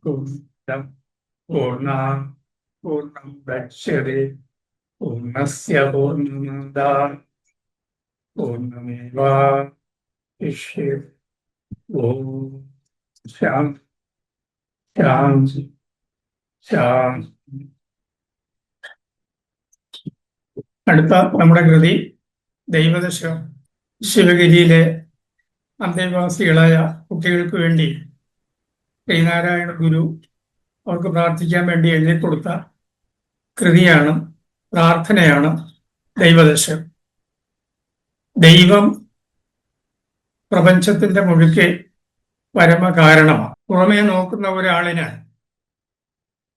पूर्णं पूर्णात् पूर्णमुदच्यते पूर्णस्य पूर्णमादाय पूर्णमेवावशिष्यते। ഓം ശാന്തി ശാന്തി ശാന്തി. അടുത്ത നമ്മുടെ കൃതി ദൈവദശകം. ശിവഗിരിയിലെ അന്തേവാസികളായ കുട്ടികൾക്ക് വേണ്ടി ശ്രീനാരായണ ഗുരു അവർക്ക് പ്രാർത്ഥിക്കാൻ വേണ്ടി എഴുതി കൊടുത്ത കൃതിയാണ്, പ്രാർത്ഥനയാണ് ദൈവദശകം. ദൈവം പ്രപഞ്ചത്തിന്റെ മുഴുക്കെ പരമകാരണമാണ്. പുറമേ നോക്കുന്ന ഒരാളിന്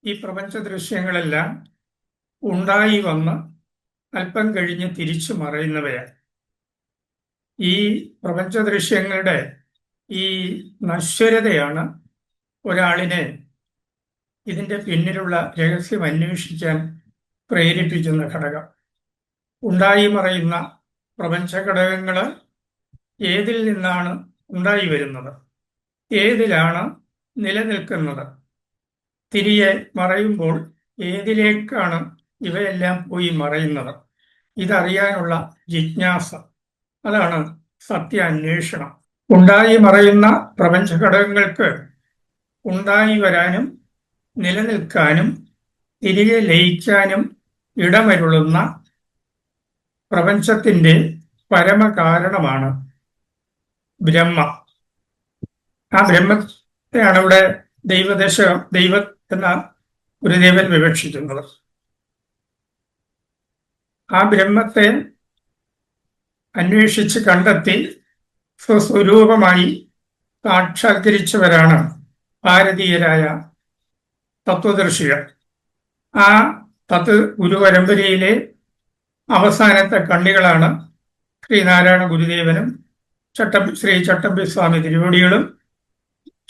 ഈ പ്രപഞ്ച ദൃശ്യങ്ങളെല്ലാം ഉണ്ടായി വന്ന് അല്പം കഴിഞ്ഞ് തിരിച്ചു മറയുന്നവയാണ്. ഈ പ്രപഞ്ച ദൃശ്യങ്ങളുടെ ഈ നശ്വരതയാണ് ഒരാളിനെ ഇതിന്റെ പിന്നിലുള്ള രഹസ്യം അന്വേഷിക്കാൻ പ്രേരിപ്പിക്കുന്ന ഘടകം. ഉണ്ടായി മറയുന്ന പ്രപഞ്ച ഘടകങ്ങൾ ഏതിൽ നിന്നാണ് ഉണ്ടായി വരുന്നത്, ഏതിലാണ് നിലനിൽക്കുന്നത്, തിരികെ മറയുമ്പോൾ ഏതിലേക്കാണ് ഇവയെല്ലാം പോയി മറയുന്നത്, ഇതറിയാനുള്ള ജിജ്ഞാസ, അതാണ് സത്യാന്വേഷണം. ഉണ്ടായി മറയുന്ന പ്രപഞ്ച ഘടകങ്ങൾക്ക് ഉണ്ടായി വരാനും നിലനിൽക്കാനും തിരികെ ലയിക്കാനും ഇടമരുളുന്ന പ്രപഞ്ചത്തിന്റെ പരമകാരണമാണ് ബ്രഹ്മ. ആ ബ്രഹ്മത്തെയാണ് ഇവിടെ ദൈവം എന്ന ഗുരുദേവൻ വിവക്ഷിക്കുന്നത്. ആ ബ്രഹ്മത്തെ അന്വേഷിച്ച് കണ്ടെത്തി സ്വസ്വരൂപമായി സാക്ഷാത്കരിച്ചവരാണ് ഭാരതീയരായ തത്വദർശികൾ. ആ ഗുരുപരമ്പരയിലെ അവസാനത്തെ കണ്ണികളാണ് ശ്രീനാരായണ ഗുരുദേവനും ശ്രീ ചട്ടമ്പിസ്വാമി തിരുവടികളും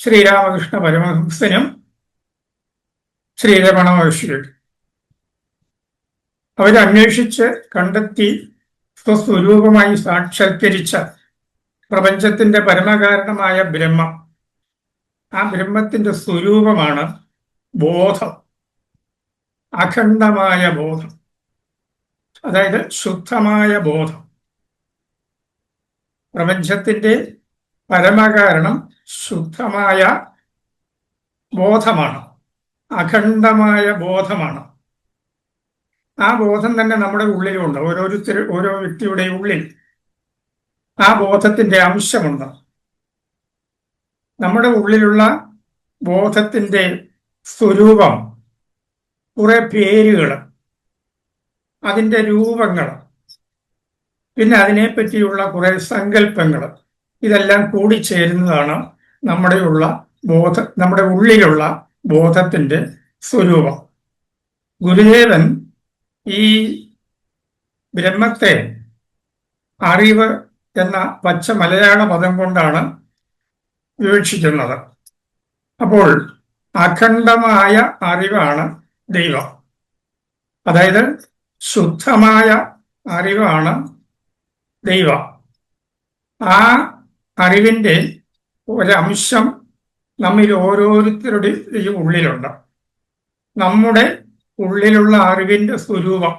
ശ്രീരാമകൃഷ്ണ പരമഹംസനും ശ്രീരമണ മഹർഷിയും. അവരന്വേഷിച്ച് കണ്ടെത്തി സ്വസ്വരൂപമായി സാക്ഷാത്കരിച്ച പ്രപഞ്ചത്തിന്റെ പരമകാരണമായ ബ്രഹ്മം. ആ ബ്രഹ്മത്തിന്റെ സ്വരൂപമാണ് ബോധം, അഖണ്ഡമായ ബോധം, അതായത് ശുദ്ധമായ ബോധം. പ്രപഞ്ചത്തിന്റെ പരമകാരണം ശുദ്ധമായ ബോധമാണ്, അഖണ്ഡമായ ബോധമാണ്. ആ ബോധം തന്നെ നമ്മുടെ ഉള്ളിലുണ്ട്. ഓരോ വ്യക്തിയുടെ ഉള്ളിൽ ആ ബോധത്തിന്റെ അംശമുണ്ട്. നമ്മുടെ ഉള്ളിലുള്ള ബോധത്തിന്റെ സ്വരൂപം, കുറെ പേരുകൾ, അതിൻ്റെ രൂപങ്ങൾ, പിന്നെ അതിനെപ്പറ്റിയുള്ള കുറെ സങ്കല്പങ്ങൾ, ഇതെല്ലാം കൂടിച്ചേരുന്നതാണ് നമ്മുടെ ഉള്ളിലുള്ള ബോധത്തിന്റെ സ്വരൂപം. ഗുരുദേവൻ ഈ ബ്രഹ്മത്തെ അറിവ് എന്ന പച്ച മലയാള പദം കൊണ്ടാണ് വിവക്ഷിക്കുന്നത്. അപ്പോൾ അഖണ്ഡമായ അറിവാണ് ദൈവം, അതായത് ശുദ്ധമായ അറിവാണ് ദൈവം. ആ അറിവിൻ്റെ ഒരംശം നമ്മിൽ ഓരോരുത്തരുടെയും ഉള്ളിലുണ്ട്. നമ്മുടെ ഉള്ളിലുള്ള അറിവിൻ്റെ സ്വരൂപം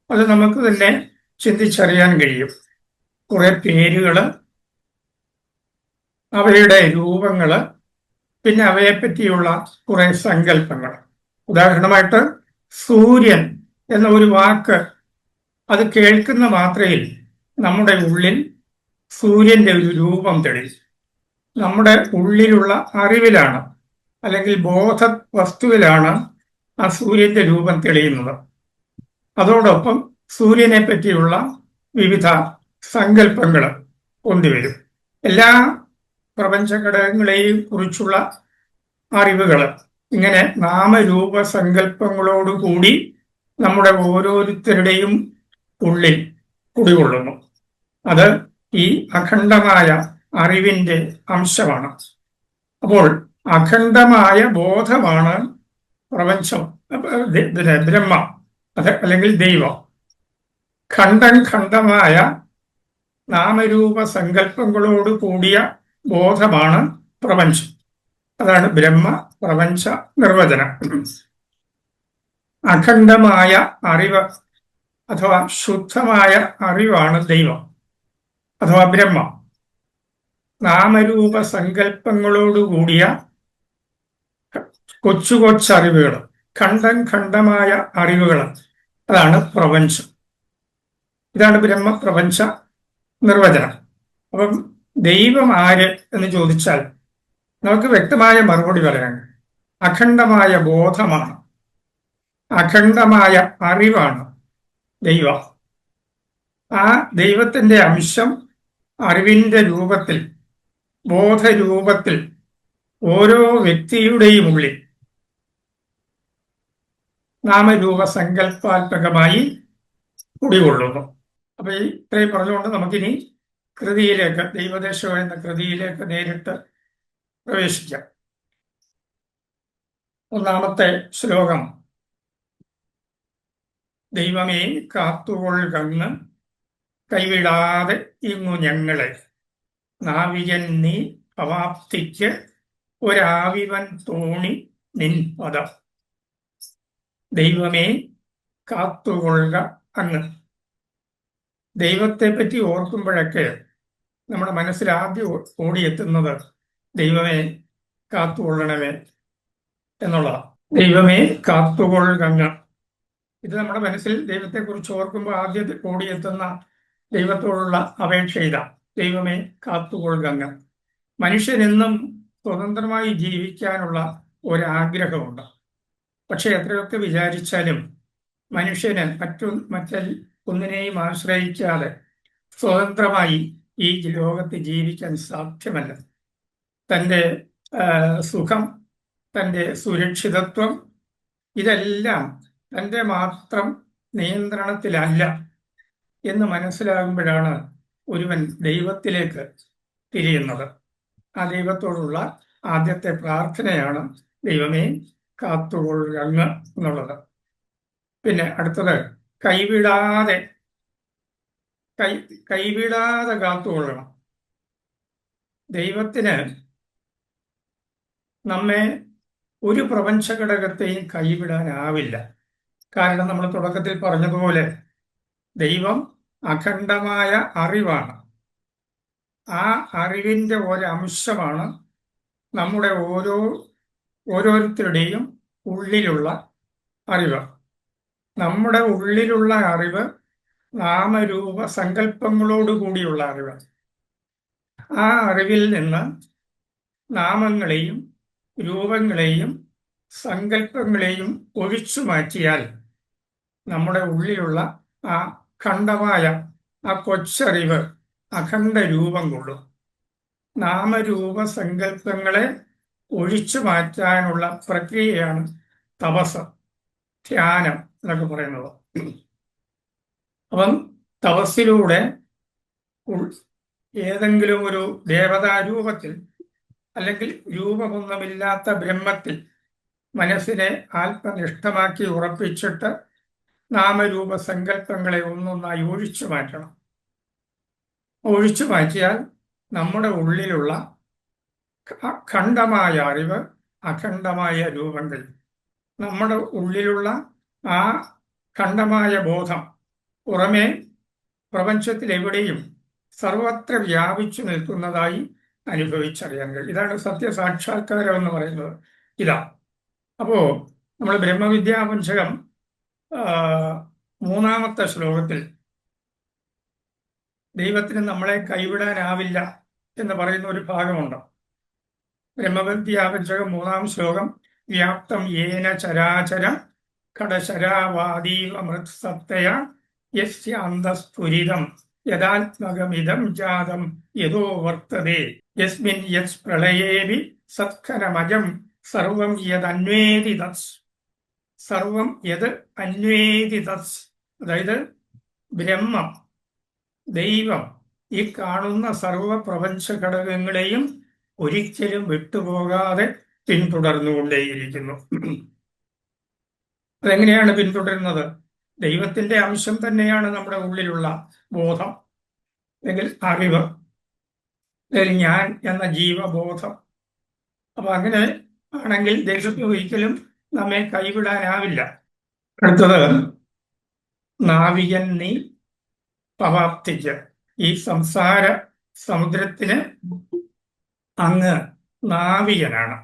അത് നമുക്ക് തന്നെ ചിന്തിച്ചറിയാൻ കഴിയും. കുറെ പേരുകൾ, അവയുടെ രൂപങ്ങൾ, പിന്നെ അവയെപ്പറ്റിയുള്ള കുറെ സങ്കല്പങ്ങൾ. ഉദാഹരണമായിട്ട് സൂര്യൻ എന്ന ഒരു വാക്ക് അത് കേൾക്കുന്ന മാത്രയിൽ നമ്മുടെ ഉള്ളിൽ സൂര്യന്റെ ഒരു രൂപം തെളിയും. നമ്മുടെ ഉള്ളിലുള്ള അറിവിലാണ്, അല്ലെങ്കിൽ ബോധ വസ്തുവിലാണ് ആ സൂര്യന്റെ രൂപം തെളിയുന്നത്. അതോടൊപ്പം സൂര്യനെ പറ്റിയുള്ള വിവിധ സങ്കല്പങ്ങൾ കൊണ്ടുവരും. എല്ലാ പ്രപഞ്ച ഘടകങ്ങളെയും കുറിച്ചുള്ള അറിവുകൾ ഇങ്ങനെ നാമരൂപ സങ്കല്പങ്ങളോടുകൂടി നമ്മുടെ ഓരോരുത്തരുടെയും ഉള്ളിൽ കുടികൊള്ളുന്നു. അത് ഈ അഖണ്ഡമായ അറിവിന്റെ അംശമാണ്. അപ്പോൾ അഖണ്ഡമായ ബോധമാണ് പ്രപഞ്ചം, ബ്രഹ്മ, അല്ലെങ്കിൽ ദൈവം. ഖണ്ഡമായ നാമരൂപ സങ്കല്പങ്ങളോട് കൂടിയ ബോധമാണ് പ്രപഞ്ചം. അതാണ് ബ്രഹ്മ പ്രപഞ്ച നിർവചനം. അഖണ്ഡമായ അറിവ് അഥവാ ശുദ്ധമായ അറിവാണ് ദൈവം അഥവാ ബ്രഹ്മം. നാമരൂപ സങ്കല്പങ്ങളോടുകൂടിയ കൊച്ചു കൊച്ചറിവുകൾ, ഖണ്ഡമായ അറിവുകൾ, അതാണ് പ്രപഞ്ചം. ഇതാണ് ബ്രഹ്മപ്രപഞ്ച നിർവചനം. അപ്പം ദൈവം ആര് എന്ന് ചോദിച്ചാൽ നമുക്ക് വ്യക്തമായ മറുപടി പറയാൻ അഖണ്ഡമായ ബോധമാണ്, അഖണ്ഡമായ അറിവാണ് ദൈവം. ആ ദൈവത്തിന്റെ അംശം അറിവിന്റെ രൂപത്തിൽ, ബോധരൂപത്തിൽ ഓരോ വ്യക്തിയുടെയും ഉള്ളിൽ നാമരൂപ സങ്കല്പാത്മകമായി കുടികൊള്ളുന്നു. അപ്പൊ ഈ ഇത്രയും പറഞ്ഞുകൊണ്ട് നമുക്കിനി കൃതിയിലേക്ക്, ദൈവദേശം എന്ന കൃതിയിലേക്ക് നേരിട്ട് പ്രവേശിക്കാം. ഒന്നാമത്തെ ശ്ലോകം: ദൈവമേ കാത്തുകൊള്ളുകങ്ങ് കൈവിടാതെ ഇങ്ങു ഞങ്ങളെ, നാവികൻ നീ ഭവാപ്തിക്ക് ഒരാവിവൻ തോണി നിൻ പദം. ദൈവമേ കാത്തുകൊള്ളുക അങ്ങ്. ദൈവത്തെ പറ്റി ഓർക്കുമ്പോഴൊക്കെ നമ്മുടെ മനസ്സിൽ ആദ്യം ഓടിയെത്തുന്നത് ദൈവമേ കാത്തുകൊള്ളണമേ എന്നുള്ളതാണ്. ദൈവമേ കാത്തുകൊള്ളുകങ്ങ്. ഇത് നമ്മുടെ മനസ്സിൽ ദൈവത്തെക്കുറിച്ച് ഓർക്കുമ്പോൾ ആദ്യം ഓടിയെത്തുന്ന ദൈവത്തോടുള്ള അപേക്ഷ ഇതാ: ദൈവമേ കാത്തുകൊള്ളുകങ്ങ്. മനുഷ്യനെന്നും സ്വതന്ത്രമായി ജീവിക്കാനുള്ള ഒരാഗ്രഹമുണ്ട്. പക്ഷെ എത്രയൊക്കെ വിചാരിച്ചാലും മനുഷ്യന് മറ്റൊന്നിനെയും ആശ്രയിക്കാതെ സ്വതന്ത്രമായി ഈ ലോകത്ത് ജീവിക്കാൻ സാധ്യമല്ല. തൻ്റെ സുഖം, തൻ്റെ സുരക്ഷിതത്വം, ഇതെല്ലാം തൻ്റെ മാത്രം നിയന്ത്രണത്തിലല്ല എന്ന് മനസ്സിലാകുമ്പോഴാണ് ഒരുവൻ ദൈവത്തിലേക്ക് തിരിയുന്നത്. ആ ദൈവത്തോടുള്ള ആദ്യത്തെ പ്രാർത്ഥനയാണ് ദൈവമേ കാത്തുകൊള്ളുക എന്നുള്ളത്. പിന്നെ അടുത്തത് കൈവിടാതെ കാത്തുകൊള്ളണം. ദൈവത്തിന് നമ്മെ ഒരു പ്രപഞ്ച ഘടകത്തെയും കൈവിടാനാവില്ല. കാരണം നമ്മൾ തുടക്കത്തിൽ പറഞ്ഞതുപോലെ ദൈവം അഖണ്ഡമായ അറിവാണ്. ആ അറിവിന്റെ ഒരംശമാണ് നമ്മുടെ ഓരോരുത്തരുടെയും ഉള്ളിലുള്ള അറിവ്. നമ്മുടെ ഉള്ളിലുള്ള അറിവ് നാമരൂപ സങ്കല്പങ്ങളോടുകൂടിയുള്ള അറിവ്. ആ അറിവിൽ നിന്ന് നാമങ്ങളെയും രൂപങ്ങളെയും സങ്കല്പങ്ങളെയും ഒഴിച്ചു മാറ്റിയാൽ നമ്മുടെ ഉള്ളിലുള്ള ആ ഖണ്ഡമായ ആ കൊച്ചറിവ് അഖണ്ഡ രൂപം കൊള്ളും. നാമരൂപ സങ്കല്പങ്ങളെ ഒഴിച്ചു മാറ്റാനുള്ള പ്രക്രിയയാണ് തപസ്, ധ്യാനം എന്നൊക്കെ പറയുന്നത്. അപ്പം തപസ്സിലൂടെ ഏതെങ്കിലും ഒരു ദേവതാരൂപത്തിൽ അല്ലെങ്കിൽ രൂപമൊന്നുമില്ലാത്ത ബ്രഹ്മത്തിൽ മനസ്സിനെ ആത്മനിഷ്ഠമാക്കി ഉറപ്പിച്ചിട്ട് നാമരൂപ സങ്കല്പങ്ങളെ ഒന്നൊന്നായി ഒഴിച്ചു മാറ്റണം. ഒഴിച്ചു മാറ്റിയാൽ നമ്മുടെ ഉള്ളിലുള്ള അഖണ്ഡമായ അറിവ്, അഖണ്ഡമായ രൂപങ്ങൾ, നമ്മുടെ ഉള്ളിലുള്ള ആ ഖണ്ഡമായ ബോധം പുറമേ പ്രപഞ്ചത്തിൽ എവിടെയും സർവത്ര വ്യാപിച്ചു നിൽക്കുന്നതായി അനുഭവിച്ചറിയാൻ കഴിയും. ഇതാണ് സത്യസാക്ഷാത്കാരം എന്ന് പറയുന്നത്. ഇതാ. അപ്പോ നമ്മൾ ബ്രഹ്മവിദ്യാപഞ്ചകം 3-ാമത്തെ ശ്ലോകത്തിൽ ദൈവത്തിന് നമ്മളെ കൈവിടാനാവില്ല എന്ന് പറയുന്ന ഒരു ഭാഗമുണ്ട്. ബ്രഹ്മവിദ്യാപഞ്ചകം 3-ാം ശ്ലോകം: വ്യാപ്തം യേന ചരാചരം ഘടശരാവാദീവ മൃത്സത്തയ യസ്യാന്തസ്ഫുരിതം യഥാത്മകമിദം ജാതം യഥോ വർത്തതേ യസ്മിൻ യസ് പ്രളയേവി സത്ഖനമജം സർവം യദന്വേതി തസ്. സർവം യത് അന്വേതി തസ്. അതായത് ബ്രഹ്മം, ദൈവം ഈ കാണുന്ന സർവ പ്രപഞ്ച ഘടകങ്ങളെയും ഒരിക്കലും വിട്ടുപോകാതെ പിന്തുടർന്നുകൊണ്ടേയിരിക്കുന്നു. അതെങ്ങനെയാണ് പിന്തുടരുന്നത്? ദൈവത്തിന്റെ അംശം തന്നെയാണ് നമ്മുടെ ഉള്ളിലുള്ള ബോധം, അല്ലെങ്കിൽ അറിവ്, അല്ലെങ്കിൽ ഞാൻ എന്ന ജീവബോധം. അപ്പൊ അങ്ങനെ ആണെങ്കിൽ ദൈവത്തിന് ഒരിക്കലും നമ്മെ കൈവിടാനാവില്ല. അടുത്തത് നാവികൻ നീ പവാപ്തിക്ക്. ഈ സംസാര സമുദ്രത്തിന് അങ്ങ് നാവികനാണ്.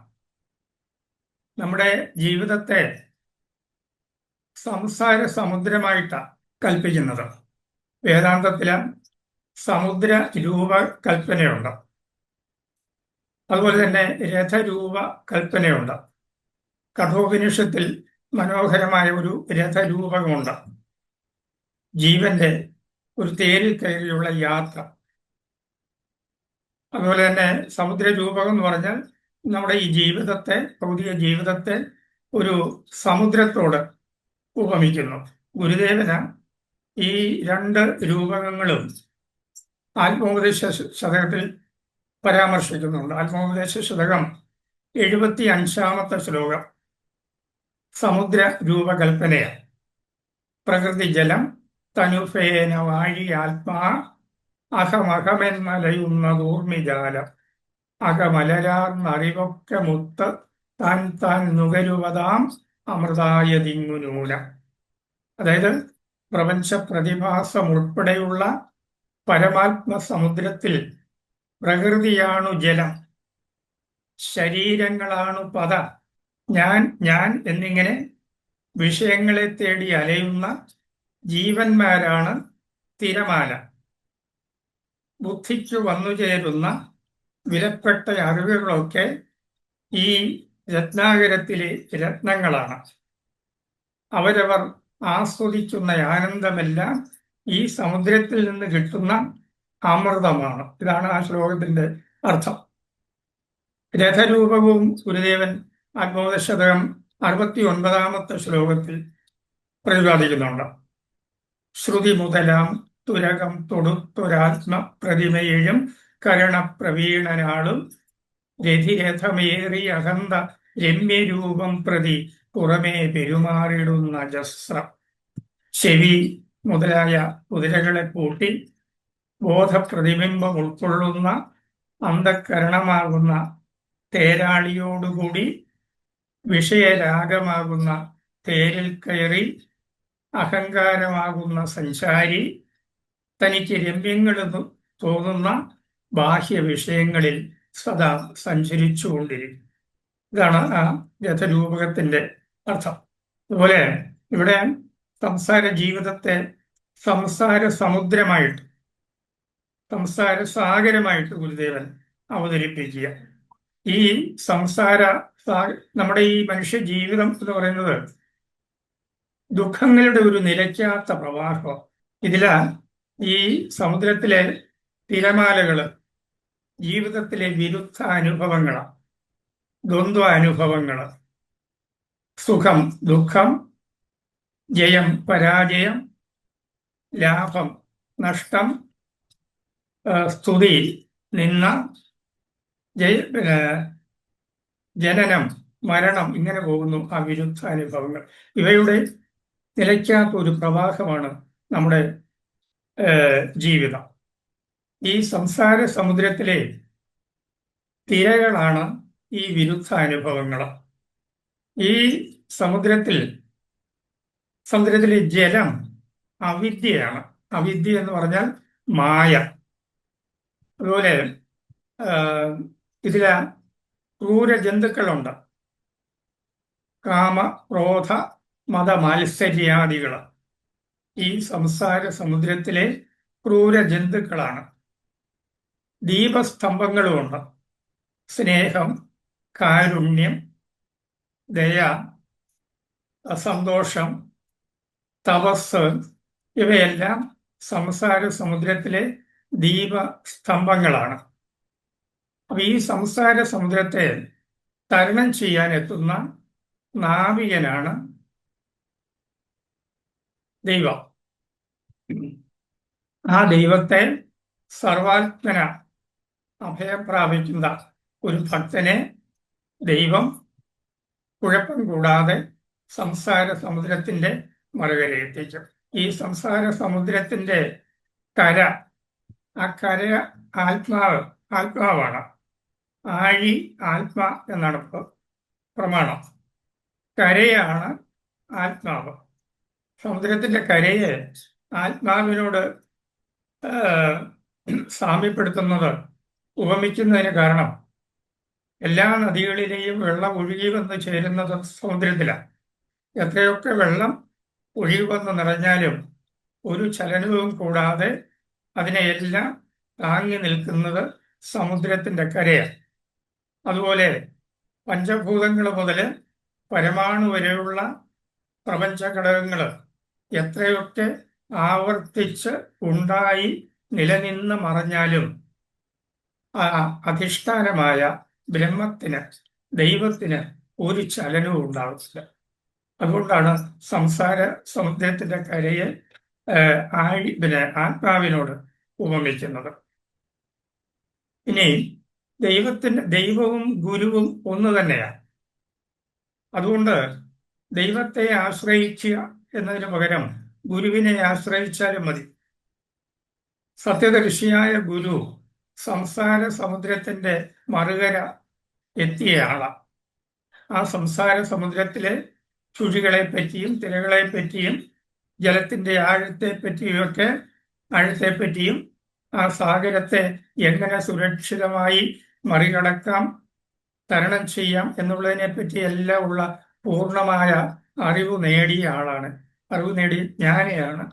നമ്മുടെ ജീവിതത്തെ സംസാര സമുദ്രമായിട്ടാണ് കൽപ്പിക്കുന്നത്. വേദാന്തത്തില് സമുദ്ര രൂപ കൽപ്പനയുണ്ട്, അതുപോലെ തന്നെ രഥരൂപ കൽപ്പനയുണ്ട്. കഠോപനിഷത്തിൽ മനോഹരമായ ഒരു രഥരൂപകമുണ്ട്, ജീവന്റെ ഒരു തേരിൽ കയറിയുള്ള യാത്ര. അതുപോലെ തന്നെ സമുദ്ര രൂപകം എന്ന് പറഞ്ഞാൽ നമ്മുടെ ഈ ജീവിതത്തെ, ഭൗതിക ജീവിതത്തെ ഒരു സമുദ്രത്തോട് ഉപമിക്കുന്നു. ഗുരുദേവന ഈ രണ്ട് രൂപകങ്ങളും ആത്മോപദേശ ശതകത്തിൽ പരാമർശിക്കുന്നുണ്ട്. ആത്മോപദേശ ശതകം 75-ാമത്തെ ശ്ലോകം സമുദ്ര രൂപകൽപ്പനയാണ്. പ്രകൃതി ജലം തനുഫേന വാഴി ആത്മാ അഹമഹമെന്നലയുന്നതൂർമിജാലം അകമലരാർന്നറിവൊക്കെ മുത്ത് താൻ താൻ നുകരുവതാം അമൃതായതിങ്ങുനൂനം. അതായത് പ്രപഞ്ച പ്രതിഭാസം ഉൾപ്പെടെയുള്ള പരമാത്മ സമുദ്രത്തിൽ പ്രകൃതിയാണു ജലം, ശരീരങ്ങളാണു പദ, ഞാൻ എന്നിങ്ങനെ വിഷയങ്ങളെ തേടി അലയുന്ന ജീവന്മാരാണ് തിരമാല. ബുദ്ധിക്ക് വന്നുചേരുന്ന വിലപ്പെട്ട അറിവുകളൊക്കെ ഈ രത്നാകരത്തിലെ രത്നങ്ങളാണ്. അവരവർ ആസ്വദിക്കുന്ന ആനന്ദമെല്ലാം ഈ സമുദ്രത്തിൽ നിന്ന് കിട്ടുന്ന അമൃതമാണ്. ഇതാണ് ആ ശ്ലോകത്തിന്റെ അർത്ഥം. രഥരൂപവും ഗുരുദേവൻ ആത്മോപദേശതകം 69-ാമത്തെ ശ്ലോകത്തിൽ പ്രതിപാദിക്കുന്നുണ്ട്. ശ്രുതി മുതലാം തുരകം തൊടുത്തൊരാത്മ പ്രതിമയിലും കരണപ്രവീണനാളും രഥിരഥമേറി അഹന്ത രമ്യരൂപം പ്രതി പുറമേ പെരുമാറിടുന്ന ജസ്രം. ചെവി മുതലായ കുതിരകളെ പൂട്ടി ബോധപ്രതിബിംബം ഉൾക്കൊള്ളുന്ന അന്ധകരണമാകുന്ന തേരാളിയോടുകൂടി വിഷയരാഗമാകുന്ന തേരിൽ കയറി അഹങ്കാരമാകുന്ന സഞ്ചാരി തനിക്ക് രമ്യങ്ങളെന്ന് തോന്നുന്ന ബാഹ്യ വിഷയങ്ങളിൽ സദാ സഞ്ചരിച്ചുകൊണ്ടിരിക്കും. ഇതാണ് ആ രഥരൂപകത്തിന്റെ അർത്ഥം. അതുപോലെ ഇവിടെ സംസാര ജീവിതത്തെ സംസാര സമുദ്രമായിട്ട്, സംസാര സാഗരമായിട്ട് ഗുരുദേവൻ അവതരിപ്പിക്കുക. ഈ സംസാര നമ്മുടെ ഈ മനുഷ്യ ജീവിതം എന്ന് പറയുന്നത് ദുഃഖങ്ങളുടെ ഒരു നിലയ്ക്കാത്ത പ്രവാഹം. ഇതില് ഈ സമുദ്രത്തിലെ തിരമാലകള് ജീവിതത്തിലെ വിരുദ്ധ അനുഭവങ്ങളാണ്, ദ്വന്ദ്വ അനുഭവങ്ങള്, സുഖം ദുഃഖം, ജയം പരാജയം, ലാഭം നഷ്ടം, സ്തുതി നിന്ന, ജനനം മരണം, ഇങ്ങനെ പോകുന്നു ആ വിരുദ്ധ അനുഭവങ്ങൾ. ഇവയുടെ നിലയ്ക്കാത്ത ഒരു പ്രവാഹമാണ് നമ്മുടെ ജീവിതം. ഈ സംസാര സമുദ്രത്തിലെ തിരകളാണ് ഈ വിരുദ്ധ അനുഭവങ്ങൾ. ഈ സമുദ്രത്തിലെ ജലം അവിദ്യയാണ്. അവിദ്യ എന്ന് പറഞ്ഞാൽ മായ. അതുപോലെ ഇതില് ക്രൂര ജന്തുക്കളുണ്ട്, കാമ ക്രോധ മത മാത്സര്യാദികൾ. ഈ സംസാര സമുദ്രത്തിലെ ക്രൂര ജന്തുക്കളാണ്. ദീപസ്തംഭങ്ങളുമുണ്ട്, സ്നേഹം, കാരുണ്യം, ദയ, സന്തോഷം, തപസ്, ഇവയെല്ലാം സംസാര സമുദ്രത്തിലെ ദീപസ്തംഭങ്ങളാണ്. അപ്പൊ ഈ സംസാര സമുദ്രത്തെ തരണം ചെയ്യാൻ എത്തുന്ന നാവികനാണ് ദൈവം. ആ ദൈവത്തെ സർവാത്മന അഭയം പ്രാപിക്കുന്ന ഒരു ഭക്തനെ ദൈവം കുഴപ്പം കൂടാതെ സംസാര സമുദ്രത്തിന്റെ മറുകരയെത്തിക്കും. ഈ സംസാര സമുദ്രത്തിന്റെ കര, ആ കര ആത്മാവാണ്. ആഴി ആത്മ എന്നാണ് പ്രമാണം. കരയാണ് ആത്മാവ്. സമുദ്രത്തിന്റെ കരയെ ആത്മാവിനോട് സാമ്യപ്പെടുത്തുന്നത്, ഉപമിക്കുന്നതിന് കാരണം എല്ലാ നദികളിലെയും വെള്ളം ഒഴുകി വന്ന് ചേരുന്നത് സമുദ്രത്തിലാണ്. എത്രയൊക്കെ വെള്ളം ഒഴുകി വന്ന് നിറഞ്ഞാലും ഒരു ചലനവും കൂടാതെ അതിനെയെല്ലാം താങ്ങി നിൽക്കുന്നത് സമുദ്രത്തിന്റെ കരയാണ്. അതുപോലെ പഞ്ചഭൂതങ്ങൾ മുതൽ പരമാണു വരെയുള്ള പ്രപഞ്ച ഘടകങ്ങൾ എത്രയൊക്കെ ആവർത്തിച്ച് ഉണ്ടായി നിലനിന്ന് മറഞ്ഞാലും ആ അധിഷ്ഠാനമായ ബ്രഹ്മത്തിന്, ദൈവത്തിന് ഒരു ചലനവും ഉണ്ടാവില്ല. അതുകൊണ്ടാണ് സംസാര സമുദ്രത്തിന്റെ കരയെ ആത്മാവിനോട് ഉപമിക്കുന്നത്. ഇനി ദൈവവും ഗുരുവും ഒന്ന് തന്നെയാണ്. അതുകൊണ്ട് ദൈവത്തെ ആശ്രയിക്കുക എന്നതിന് പകരം ഗുരുവിനെ ആശ്രയിച്ചാലും മതി. സത്യദർശിയായ ഗുരു സംസാര സമുദ്രത്തിന്റെ മറുകര എത്തിയ ആളാണ്. ആ സംസാര സമുദ്രത്തിലെ ചുഴികളെ പറ്റിയും തിരകളെ പറ്റിയും ജലത്തിന്റെ ആഴത്തെ പറ്റിയും ആ സാഗരത്തെ എങ്ങനെ സുരക്ഷിതമായി മറികടക്കാം, തരണം ചെയ്യാം എന്നുള്ളതിനെ പറ്റി എല്ലാം ഉള്ള പൂർണ്ണമായ അറിവ് നേടിയ ആളാണ്. അറിവ് നേടിയ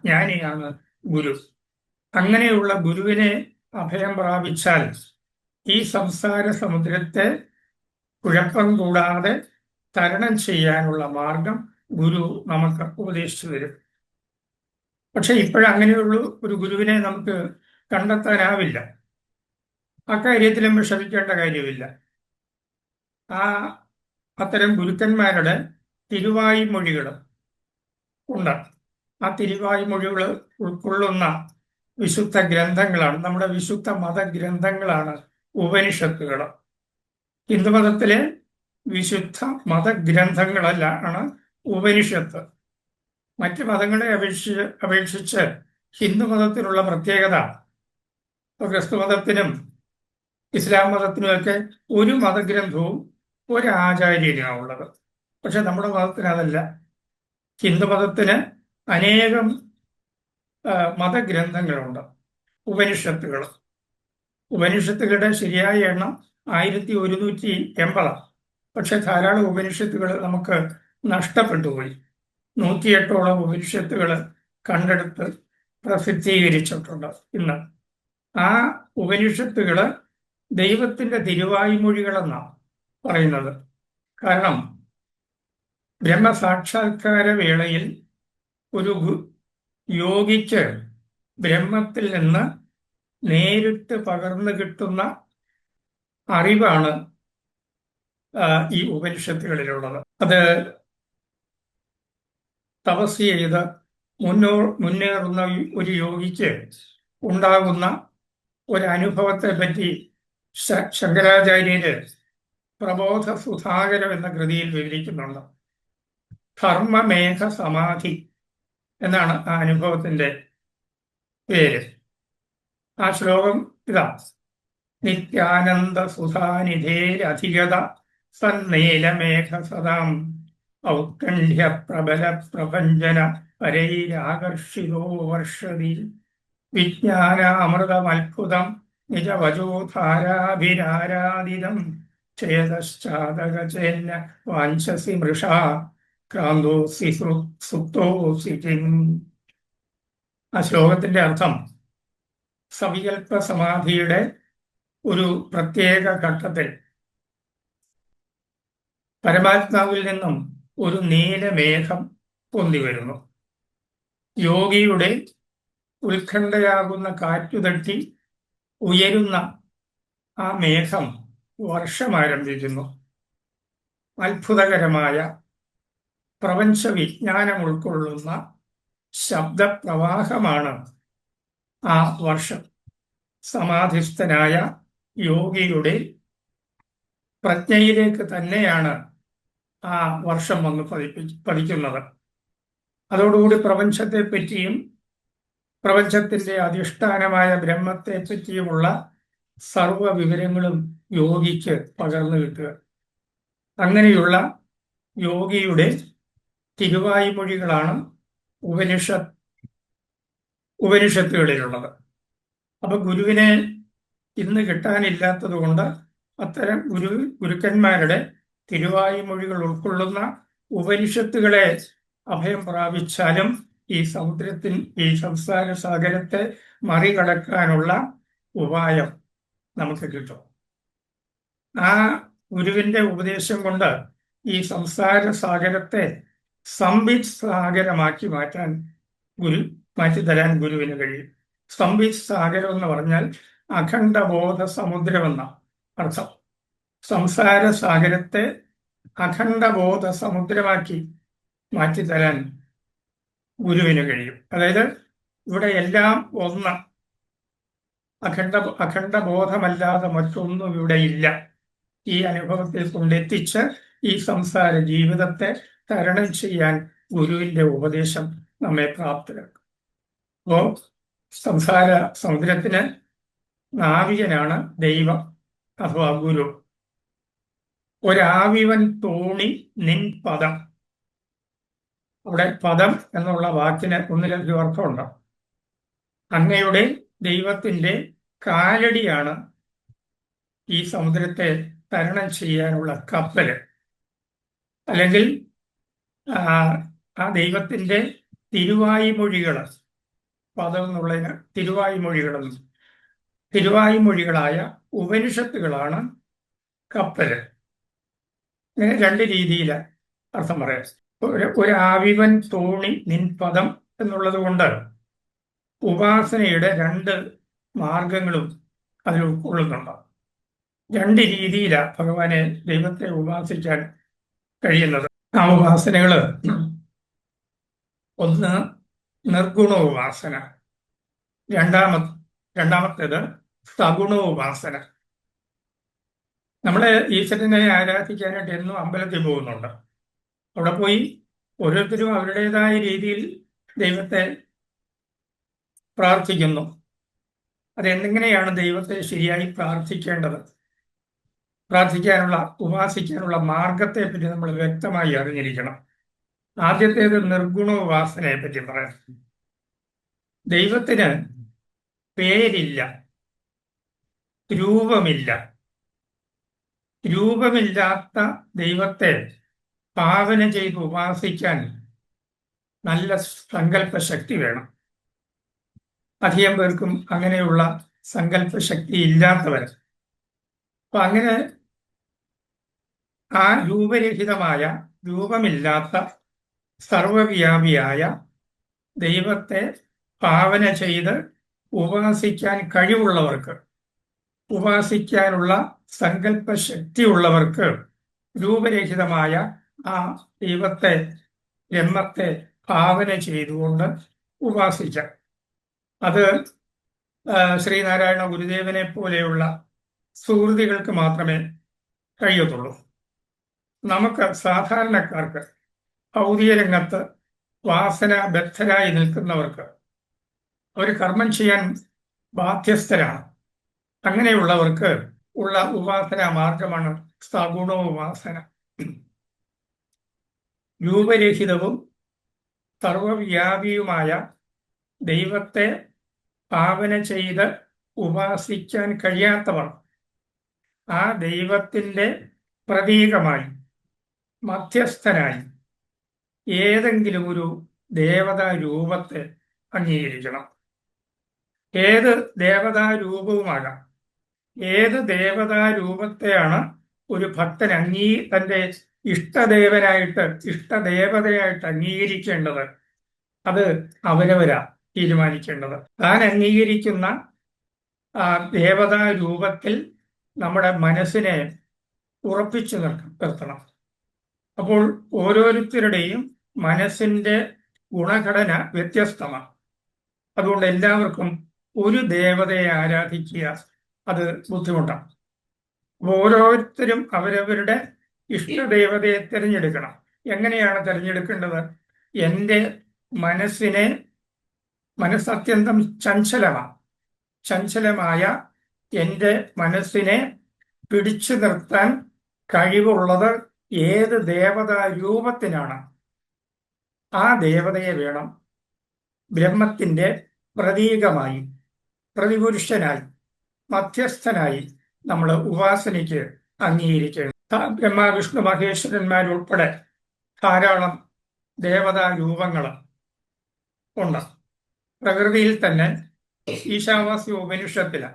ജ്ഞാനിയാണ് ഗുരു. അങ്ങനെയുള്ള ഗുരുവിനെ അഭയം പ്രാപിച്ചാൽ ഈ സംസാര സമുദ്രത്തെ കുഴപ്പം കൂടാതെ തരണം ചെയ്യാനുള്ള മാർഗം ഗുരു നമുക്ക് ഉപദേശിച്ചു തരും. പക്ഷെ ഇപ്പോഴങ്ങനെയുള്ള ഒരു ഗുരുവിനെ നമുക്ക് കണ്ടെത്താനാവില്ല. അക്കാര്യത്തിലും വിഷമിക്കേണ്ട കാര്യമില്ല. അത്തരം ഗുരുക്കന്മാരുടെ തിരുവായ്മൊഴികൾ ഉണ്ട്. ആ തിരുവായ്മൊഴികൾ ഉൾക്കൊള്ളുന്ന വിശുദ്ധ ഗ്രന്ഥങ്ങളാണ്, നമ്മുടെ വിശുദ്ധ മതഗ്രന്ഥങ്ങളാണ് ഉപനിഷത്തുകൾ. ഹിന്ദുമതത്തിലെ വിശുദ്ധ മതഗ്രന്ഥങ്ങളല്ലാണ് ഉപനിഷത്ത്. മറ്റ് മതങ്ങളെ അപേക്ഷിച്ച് ഹിന്ദുമതത്തിനുള്ള പ്രത്യേകത, ക്രിസ്തുമതത്തിനും ഇസ്ലാം മതത്തിനുമൊക്കെ ഒരു മതഗ്രന്ഥവും ഒരാചാര്യനാണ് ഉള്ളത്. പക്ഷെ നമ്മുടെ മതത്തിന് അതല്ല. ഹിന്ദുമതത്തിന് അനേകം മതഗ്രന്ഥങ്ങളുണ്ട്, ഉപനിഷത്തുകൾ. ഉപനിഷത്തുകളുടെ ശരിയായ എണ്ണം 1180. പക്ഷെ ധാരാളം ഉപനിഷത്തുകൾ നമുക്ക് നഷ്ടപ്പെട്ടുപോയി. 108ഓളം ഉപനിഷത്തുകൾ കണ്ടെടുത്ത് പ്രസിദ്ധീകരിച്ചിട്ടുണ്ട് ഇന്ന്. ആ ഉപനിഷത്തുകൾ ദൈവത്തിന്റെ തിരുവായ്മൊഴികളെന്നാണ് പറയുന്നത്. കാരണം ബ്രഹ്മസാക്ഷാത്കാര വേളയിൽ ഒരു യോഗിക്ക് ബ്രഹ്മത്തിൽ നിന്ന് നേരിട്ട് പകർന്നു കിട്ടുന്ന അറിവാണ് ഈ ഉപനിഷത്തുകളിലുള്ളത്. അത് തപസ് ചെയ്ത് മുന്നേറുന്ന ഒരു യോഗിക്ക് ഉണ്ടാകുന്ന ഒരനുഭവത്തെ പറ്റി ശങ്കരാചാര്യര് പ്രബോധ സുധാകരം എന്ന കൃതിയിൽ വിവരിക്കുന്നുണ്ട്. ധർമ്മമേഘ സമാധി എന്നാണ് ആ അനുഭവത്തിന്റെ പേര്. ആ ശ്ലോകം ഇതാ: നിത്യാനന്ദ സുധാനിധേരധിഗത സന്നേലമേഘ സദാം ഔത്കണ്ഠ്യ പ്രബല പ്രപഞ്ചന പരൈരാകർഷിതോ വർഷതി വിജ്ഞാന അമൃതമത്ഭുതം നിജവചോധാരാഭിരാരാദിതം ചേതശ്ചാതകചേന്ന വാഞ്ചസി മൃഷാ ക്രാന്തോസി സുപ്തോസി കിം. ആ ശ്ലോകത്തിന്റെ അർത്ഥം, സവികൽപ്പ സമാധിയുടെ ഒരു പ്രത്യേക ഘട്ടത്തിൽ പരമാത്മാവിൽ നിന്നും ഒരു നീലമേഘം പൊന്തി വരുന്നു. യോഗിയുടെ ഉത്കണ്ഠയാകുന്ന കാറ്റുതട്ടി ഉയരുന്ന ആ മേഘം വർഷം ആരംഭിക്കുന്നു. അത്ഭുതകരമായ പ്രപഞ്ച വിജ്ഞാനം ഉൾക്കൊള്ളുന്ന ശബ്ദപ്രവാഹമാണ് ആ വർഷം. സമാധിസ്ഥനായ യോഗിയുടെ പ്രജ്ഞയിലേക്ക് തന്നെയാണ് ആ വർഷം വന്ന് പതിക്കുന്നത്. അതോടുകൂടി പ്രപഞ്ചത്തെ പറ്റിയും പ്രപഞ്ചത്തിന്റെ അധിഷ്ഠാനമായ ബ്രഹ്മത്തെ പറ്റിയുമുള്ള സർവ വിവരങ്ങളും യോഗിക്ക് പകർന്നു കിട്ടുക. അങ്ങനെയുള്ള യോഗിയുടെ തിരുവായ്മൊഴികളാണ് ഉപനിഷത്തുകളിലുള്ളത്. അപ്പൊ ഗുരുവിനെ ഇന്ന് കിട്ടാനില്ലാത്തത് കൊണ്ട് അത്തരം ഗുരുക്കന്മാരുടെ തിരുവായ്മൊഴികൾ ഉൾക്കൊള്ളുന്ന ഉപനിഷത്തുകളെ അഭയം പ്രാപിച്ചാലും ഈ സംസാര സാഗരത്തെ മറികടക്കാനുള്ള ഉപായം നമുക്ക് കിട്ടും. ആ ഗുരുവിന്റെ ഉപദേശം കൊണ്ട് ഈ സംസാര സാഗരത്തെ സംവിത് സാഗരമാക്കി മാറ്റിത്തരാൻ ഗുരുവിന് കഴിയും. സംവിത് സാഗരം എന്ന് പറഞ്ഞാൽ അഖണ്ഡബോധ സമുദ്രം എന്ന അർത്ഥം. സംസാര സാഗരത്തെ അഖണ്ഡബോധ സമുദ്രമാക്കി മാറ്റിത്തരാൻ ഗുരുവിന് കഴിയും. അതായത് ഇവിടെ എല്ലാം ഒന്ന്, അഖണ്ഡബോധമല്ലാതെ മറ്റൊന്നും ഇവിടെ ഇല്ല. ഈ അനുഭവത്തിൽ കൊണ്ടെത്തിച്ച് ഈ സംസാര ജീവിതത്തെ തരണം ചെയ്യാൻ ഗുരുവിന്റെ ഉപദേശം നമ്മെ പ്രാപ്തരാക്കും. അപ്പോ സംസാര സമുദ്രത്തിന് നാവികനാണ് ദൈവം അഥവാ ഗുരു. ഒരാവിവൻ തോണി നിൻ പദം. അവിടെ പദം എന്നുള്ള വാക്കിന് ഒന്നിലധികം അർത്ഥമുണ്ട്. അങ്ങയുടെ ദൈവത്തിന്റെ കാലടിയാണ് ഈ സമുദ്രത്തെ തരണം ചെയ്യാനുള്ള കപ്പല്. അല്ലെങ്കിൽ ആ ദൈവത്തിന്റെ തിരുവായ്മൊഴികൾ, പദം എന്നുള്ളതിന് തിരുവായ്മൊഴികളായ ഉപനിഷത്തുകളാണ് കപ്പല്. ഇങ്ങനെ രണ്ട് രീതിയിൽ അർത്ഥം പറയാം. ഒരാവിവൻ തോണി നിൻ പദം എന്നുള്ളത് കൊണ്ട് ഉപാസനയുടെ രണ്ട് മാർഗങ്ങളും അതിൽ ഉൾക്കൊള്ളുന്നുണ്ട്. രണ്ട് രീതിയിലാണ് ഭഗവാനെ, ദൈവത്തെ ഉപാസിക്കാൻ കഴിയുന്നത്. ആ ഉപാസനകള് ഒന്ന് നിർഗുണ ഉപാസന, രണ്ടാമത്തേത് സഗുണ ഉപാസന. നമ്മള് ഈശ്വരനെ ആരാധിക്കാനായിട്ട് എന്നും അമ്പലത്തിൽ പോകുന്നുണ്ട്. അവിടെ പോയി ഓരോരുത്തരും അവരുടേതായ രീതിയിൽ ദൈവത്തെ പ്രാർത്ഥിക്കുന്നു. അതെങ്ങനെയാണ് ദൈവത്തെ ശരിയായി ഉപാസിക്കാനുള്ള മാർഗത്തെ പറ്റി നമ്മൾ വ്യക്തമായി അറിഞ്ഞിരിക്കണം. ആദ്യത്തേത് നിർഗുണ ഉപാസനയെ പറ്റി പറയാം. ദൈവത്തിന് പേരില്ല, രൂപമില്ലാത്ത ദൈവത്തെ ഭാവന ചെയ്ത് ഉപാസിക്കാൻ നല്ല സങ്കല്പശക്തി വേണം. അധികം പേർക്കും അങ്ങനെയുള്ള സങ്കല്പശക്തി ഇല്ലാത്തവർ. അപ്പൊ അങ്ങനെ ആ രൂപമില്ലാത്ത സർവവ്യാപിയായ ദൈവത്തെ ഭാവന ചെയ്ത് ഉപാസിക്കാൻ കഴിവുള്ളവർക്ക്, ഉപാസിക്കാനുള്ള സങ്കല്പശക്തി ഉള്ളവർക്ക് രൂപരഹിതമായ ആ ദൈവത്തെ, ബ്രഹ്മത്തെ ഭാവന ചെയ്തുകൊണ്ട് ഉപാസിക്കാം. അത് ശ്രീനാരായണ ഗുരുദേവനെ പോലെയുള്ള സുഹൃത്തുക്കൾക്ക് മാത്രമേ കഴിയത്തുള്ളൂ. നമുക്ക് സാധാരണക്കാർക്ക്, ഭൗതിക രംഗത്ത് വാസനാബദ്ധരായി നിൽക്കുന്നവർക്ക് അവർ കർമ്മം ചെയ്യാൻ ബാധ്യസ്ഥരാണ്. അങ്ങനെയുള്ളവർക്ക് ഉള്ള ഉപാസനാ മാർഗമാണ് സഗുണോപാസന. രൂപരഹിതവും സർവവ്യാപിയുമായ ദൈവത്തെ ഭാവന ചെയ്ത് ഉപാസിക്കാൻ കഴിയാത്തവർ ആ ദൈവത്തിന്റെ പ്രതീകമായി, മധ്യസ്ഥനായി ഏതെങ്കിലും ഒരു ദേവതാ രൂപത്തെ അംഗീകരിക്കണം. ഏത് ദേവതാ രൂപവുമാകാം. ഏത് ദേവതാ രൂപത്തെയാണ് ഒരു ഭക്തൻ തന്റെ ഇഷ്ടദേവതയായിട്ട് അംഗീകരിക്കേണ്ടത്, അത് അവരവരാ തീരുമാനിക്കേണ്ടത്. താൻ അംഗീകരിക്കുന്ന ആ ദേവതാ രൂപത്തിൽ നമ്മുടെ മനസ്സിനെ ഉറപ്പിച്ചു നിർത്തണം. അപ്പോൾ ഓരോരുത്തരുടെയും മനസ്സിന്റെ ഗുണഘടന വ്യത്യസ്തമാണ്. അതുകൊണ്ട് എല്ലാവർക്കും ഒരു ദേവതയെ ആരാധിക്കുക അത് ബുദ്ധിമുട്ടാണ്. ഓരോരുത്തരും അവരവരുടെ ഇഷ്ടദേവതയെ തിരഞ്ഞെടുക്കണം. എങ്ങനെയാണ് തിരഞ്ഞെടുക്കേണ്ടത്? എൻ്റെ മനസ്സത്യന്തം ചഞ്ചലമായ എൻ്റെ മനസ്സിനെ പിടിച്ചു നിർത്താൻ കഴിവുള്ളത് ഏത് ദേവതാ രൂപത്തിനാണ്, ആ ദേവതയെ വേണം ബ്രഹ്മത്തിന്റെ പ്രതീകമായി, പ്രതിപുരുഷനായി, മധ്യസ്ഥനായി നമ്മൾ ഉപാസനയ്ക്ക് അംഗീകരിക്കണം. ബ്രഹ്മ, വിഷ്ണു, മഹേശ്വരന്മാരുൾപ്പെടെ ധാരാളം ദേവതാ രൂപങ്ങൾ ഉണ്ട്. പ്രകൃതിയിൽ തന്നെ ഈശാവാസ്യ ഉപനിഷത്തില്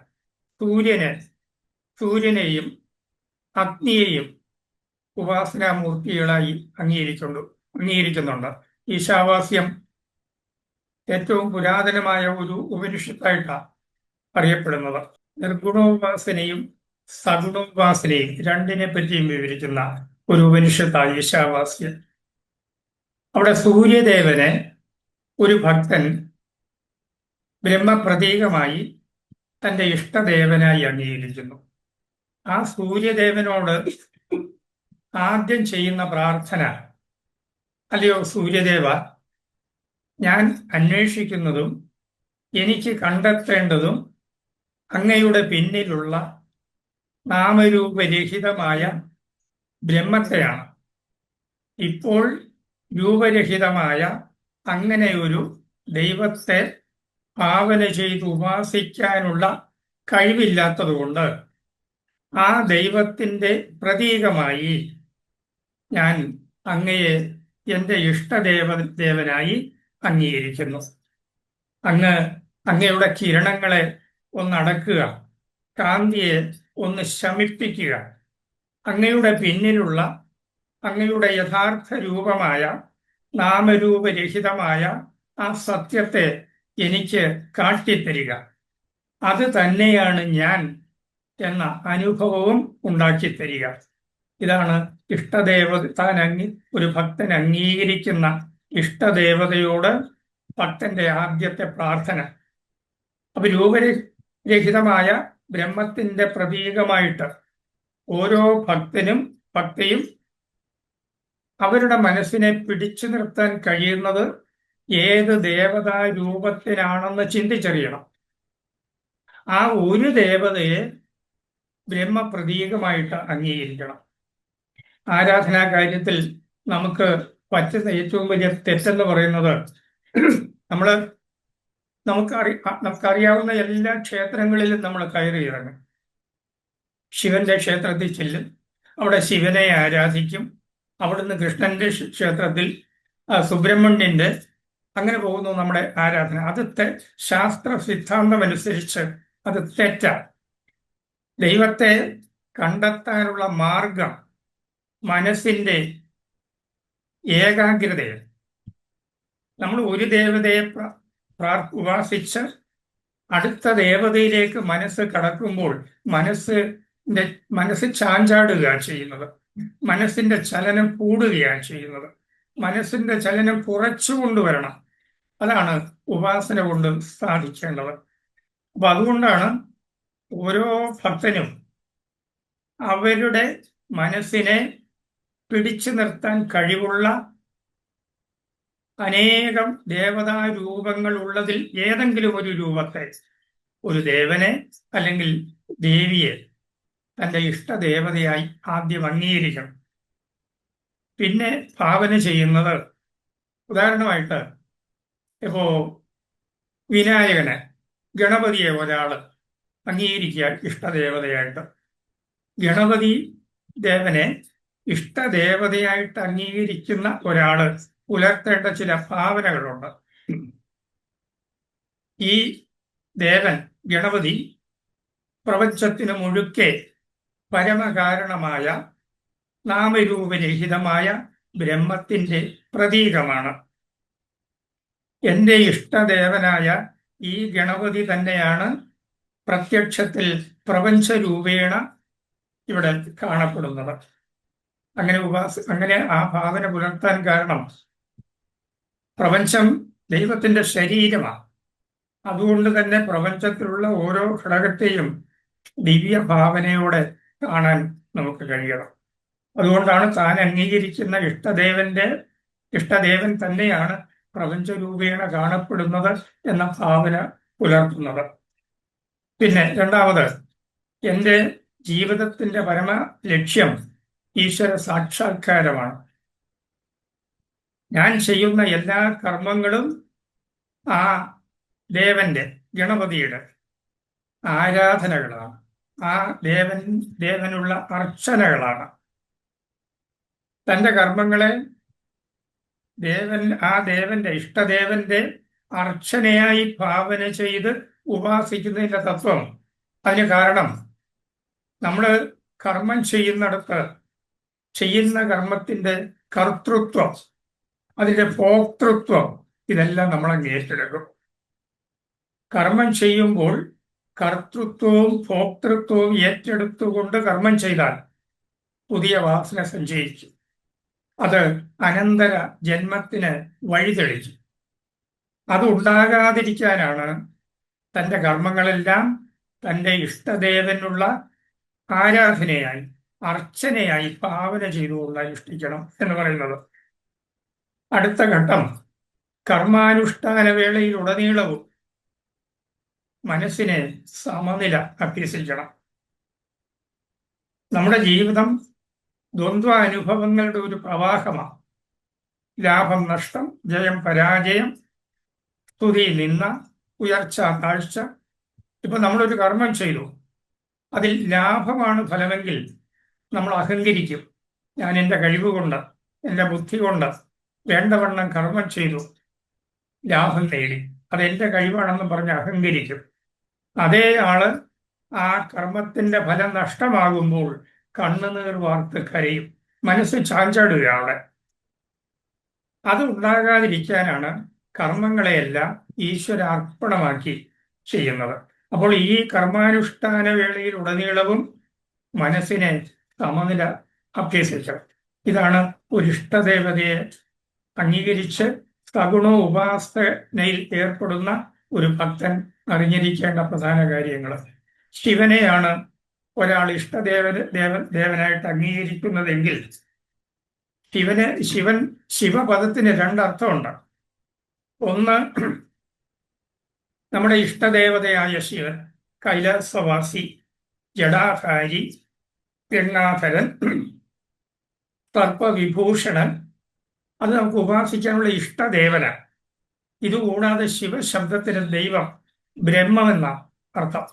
സൂര്യനെയും അഗ്നിയെയും ഉപാസനാമൂർത്തികളായി അംഗീകരിക്കുന്നുണ്ട്. ഈശാവാസ്യം ഏറ്റവും പുരാതനമായ ഒരു ഉപനിഷത്തായിട്ടാണ് അറിയപ്പെടുന്നത്. നിർഗുണോപാസനയും സഗുണോപാസനയും രണ്ടിനെ പറ്റിയും വിവരിക്കുന്ന ഒരു ഉപനിഷത്താണ് ഈശാവാസ്യം. അവിടെ സൂര്യദേവനെ ഒരു ഭക്തൻ ബ്രഹ്മപ്രതീകമായി തന്റെ ഇഷ്ടദേവനായി അംഗീകരിക്കുന്നു. ആ സൂര്യദേവനോട് ആദ്യം ചെയ്യുന്ന പ്രാർത്ഥന, അല്ലയോ സൂര്യദേവ, ഞാൻ അന്വേഷിക്കുന്നതും എനിക്ക് കണ്ടെത്തേണ്ടതും അങ്ങയുടെ പിന്നിലുള്ള നാമരൂപരഹിതമായ ബ്രഹ്മത്തെയാണ്. ഇപ്പോൾ രൂപരഹിതമായ അങ്ങനെ ഒരു ദൈവത്തെ ഭാവന ചെയ്ത് ഉപാസിക്കാനുള്ള കഴിവില്ലാത്തതുകൊണ്ട് ആ ദൈവത്തിന്റെ പ്രതീകമായി ഞാൻ അങ്ങയെ എന്റെ ദേവനായി അംഗീകരിക്കുന്നു. അങ്ങയുടെ കിരണങ്ങളെ ഒന്നടക്കുക, കാന്തിയെ ഒന്ന് ശമിപ്പിക്കുക, അങ്ങയുടെ പിന്നിലുള്ള അങ്ങയുടെ യഥാർത്ഥ രൂപമായ നാമരൂപരഹിതമായ ആ സത്യത്തെ എനിക്ക് കാട്ടിത്തരിക, അത് തന്നെയാണ് ഞാൻ എന്ന അനുഭവവും ഉണ്ടാക്കിത്തരിക. ഇതാണ് ഒരു ഭക്തൻ അംഗീകരിക്കുന്ന ഇഷ്ടദേവതയോട് ഭക്തന്റെ ആദ്യത്തെ പ്രാർത്ഥന. അപ്പൊ രൂപരഹിതമായ ബ്രഹ്മത്തിന്റെ പ്രതീകമായിട്ട് ഓരോ ഭക്തയും അവരുടെ മനസ്സിനെ പിടിച്ചു നിർത്താൻ കഴിയുന്നത് ഏത് ദേവതാ രൂപത്തിനാണെന്ന് ചിന്തിച്ചറിയണം. ആ ഒരു ദേവതയെ ബ്രഹ്മപ്രതീകമായിട്ട് അംഗീകരിക്കണം. ആരാധനാ കാര്യത്തിൽ നമുക്ക് പറ്റുന്ന ഏറ്റവും വലിയ തെറ്റെന്ന് പറയുന്നത്, നമുക്കറിയാവുന്ന എല്ലാ ക്ഷേത്രങ്ങളിലും നമ്മൾ കയറി ഇറങ്ങും. ശിവന്റെ ക്ഷേത്രത്തിൽ ചെല്ലും, അവിടെ ശിവനെ ആരാധിക്കും. അവിടുന്ന് കൃഷ്ണന്റെ ക്ഷേത്രത്തിൽ സുബ്രഹ്മണ്യന്റെ, അങ്ങനെ പോകുന്നു നമ്മുടെ ആരാധന. അത് ശാസ്ത്ര സിദ്ധാന്തമനുസരിച്ച് അത് തെറ്റാണ്. ദൈവത്തെ കണ്ടെത്താനുള്ള മാർഗം മനസ്സിന്റെ ഏകാഗ്രതയാണ്. നമ്മൾ ഒരു ദേവതയെ ഉപാസിച്ച് അടുത്ത ദേവതയിലേക്ക് മനസ്സ് കടക്കുമ്പോൾ മനസ്സ് ചാഞ്ചാടുകയാണ് ചെയ്യുന്നത്, മനസ്സിന്റെ ചലനം കൂടുകയാണ് ചെയ്യുന്നത്. മനസ്സിന്റെ ചലനം കുറച്ചു കൊണ്ടുവരണം. അതാണ് ഉപാസന കൊണ്ട് സാധിക്കേണ്ടത്. അപ്പൊ അതുകൊണ്ടാണ് ഓരോ ഭക്തനും അവരുടെ മനസ്സിനെ പിടിച്ചു നിർത്താൻ കഴിവുള്ള അനേകം ദേവതാ രൂപങ്ങൾ ഉള്ളതിൽ ഏതെങ്കിലും ഒരു രൂപത്തെ, ഒരു ദേവനെ അല്ലെങ്കിൽ ദേവിയെ തന്റെ ഇഷ്ടദേവതയായി ആദ്യം അംഗീകരിക്കണം. പിന്നെ ഭാവന ചെയ്യുന്നത്, ഉദാഹരണമായിട്ട് ഇപ്പോ വിനായകനെ, ഗണപതിയെ ഒരാള് അംഗീകരിക്കുക ഇഷ്ടദേവതയായിട്ട്. ഗണപതി ദേവനെ ഇഷ്ടദേവതയായിട്ട് അംഗീകരിക്കുന്ന ഒരാള് പുലർത്തേണ്ട ചില ഭാവനകളുണ്ട്. ഈ ദേവൻ ഗണപതി പ്രപഞ്ചത്തിന് മുഴുക്കെ പരമകാരണമായ നാമരൂപരഹിതമായ ബ്രഹ്മത്തിന്റെ പ്രതീകമാണ്. എന്റെ ഇഷ്ടദേവനായ ഈ ഗണപതി തന്നെയാണ് പ്രത്യക്ഷത്തിൽ പ്രപഞ്ചരൂപേണ ഇവിടെ കാണപ്പെടുന്നത്. അങ്ങനെ ആ ഭാവന പുലർത്താൻ കാരണം പ്രപഞ്ചം ദൈവത്തിന്റെ ശരീരമാണ്. അതുകൊണ്ട് തന്നെ പ്രപഞ്ചത്തിലുള്ള ഓരോ ഘടകത്തെയും ദിവ്യ ഭാവനയോടെ കാണാൻ നമുക്ക് കഴിയണം. അതുകൊണ്ടാണ് താൻ അംഗീകരിക്കുന്ന ഇഷ്ടദേവൻ തന്നെയാണ് പ്രപഞ്ചരൂപേണ കാണപ്പെടുന്നത് എന്ന ഭാവന പുലർത്തുന്നത്. പിന്നെ രണ്ടാമത്, എൻ്റെ ജീവിതത്തിന്റെ പരമ ലക്ഷ്യം ഈശ്വര സാക്ഷാത്കാരമാണ്. ഞാൻ ചെയ്യുന്ന എല്ലാ കർമ്മങ്ങളും ആ ദേവന്റെ, ഗണപതിയുടെ ആരാധനകളാണ്. ആ ദേവനുള്ള അർച്ചനകളാണ്. തന്റെ കർമ്മങ്ങളെ ദേവന്റെ ഇഷ്ടദേവന്റെ അർച്ചനയായി ഭാവന ചെയ്ത് ഉപാസിക്കുന്നതിന്റെ തത്വം. അതിന് കാരണം നമ്മൾ കർമ്മം ചെയ്യുന്നിടത്ത് ചെയ്യുന്ന കർമ്മത്തിന്റെ കർത്തൃത്വം, അതിന്റെ ഭോക്തൃത്വം, ഇതെല്ലാം നമ്മൾ ഏറ്റെടുക്കും. കർമ്മം ചെയ്യുമ്പോൾ കർത്തൃത്വവും ഭോക്തൃത്വവും ഏറ്റെടുത്തുകൊണ്ട് കർമ്മം ചെയ്താൽ പുതിയ വാസന സഞ്ചയിക്കും. അത് അനന്തര ജന്മത്തിന് വഴിതെളിക്കും. അത് ഉണ്ടാകാതിരിക്കാനാണ് തന്റെ കർമ്മങ്ങളെല്ലാം തന്റെ ഇഷ്ടദേവനുള്ള ആരാധനയായി, അർച്ചനയായി ഭാവന ചെയ്തുകൊണ്ട് അനുഷ്ഠിക്കണം എന്ന് പറയുന്നത്. അടുത്ത ഘട്ടം, കർമാനുഷ്ഠാന വേളയിലുടനീളവും മനസ്സിനെ സമനില അഭ്യസിക്കണം. നമ്മുടെ ജീവിതം ദ്വന്ദ്വ അനുഭവങ്ങളുടെ ഒരു പ്രവാഹമാണ്. ലാഭം നഷ്ടം, ജയം പരാജയം, സ്തുതി നിന്ന, ഉയർച്ച താഴ്ച. ഇപ്പൊ നമ്മളൊരു കർമ്മം ചെയ്തു, അതിൽ ലാഭമാണ് ഫലമെങ്കിൽ നമ്മൾ അഹങ്കരിക്കും. ഞാൻ എൻ്റെ കഴിവുകൊണ്ട്, എൻ്റെ ബുദ്ധി കൊണ്ട് വേണ്ടവണ്ണം കർമ്മം ചെയ്തു, ലാഭം നേടി, അതെന്റെ കഴിവാണെന്ന് പറഞ്ഞ് അഹങ്കരിക്കും. അതേ ആള് ആ കർമ്മത്തിന്റെ ഫലം നഷ്ടമാകുമ്പോൾ കണ്ണുനീർ വാർത്ത് കരയും, മനസ്സ് ചാഞ്ചാടുകയാണ്. അത് ഉണ്ടാകാതിരിക്കാനാണ് കർമ്മങ്ങളെയെല്ലാം ഈശ്വര അർപ്പണമാക്കി ചെയ്യുന്നത്. അപ്പോൾ ഈ കർമാനുഷ്ഠാന വേളയിൽ ഉടനീളവും മനസ്സിനെ സമനില അഭ്യസിക്കണം. ഇതാണ് ഒരു ഇഷ്ടദേവതയെ അംഗീകരിച്ച് സഗുണ ഉപാസനയിൽ ഏർപ്പെടുന്ന ഒരു ഭക്തൻ അറിഞ്ഞിരിക്കേണ്ട പ്രധാന കാര്യങ്ങൾ. ശിവനെയാണ് ഒരാൾ ദേവനായിട്ട് അംഗീകരിക്കുന്നതെങ്കിൽ ശിവപദത്തിന് രണ്ടർത്ഥമുണ്ട്. ഒന്ന്, നമ്മുടെ ഇഷ്ടദേവതയായ ശിവൻ, കൈലാസവാസി, ജടാധാരി, ഗംഗാധരൻ, സർപ്പവിഭൂഷണൻ, അത് നമുക്ക് ഉപാസിക്കാനുള്ള ഇഷ്ടദേവനാണ്. ഇതുകൂടാതെ ശിവശബ്ദത്തിന് ദൈവം, ബ്രഹ്മം എന്ന അർത്ഥം.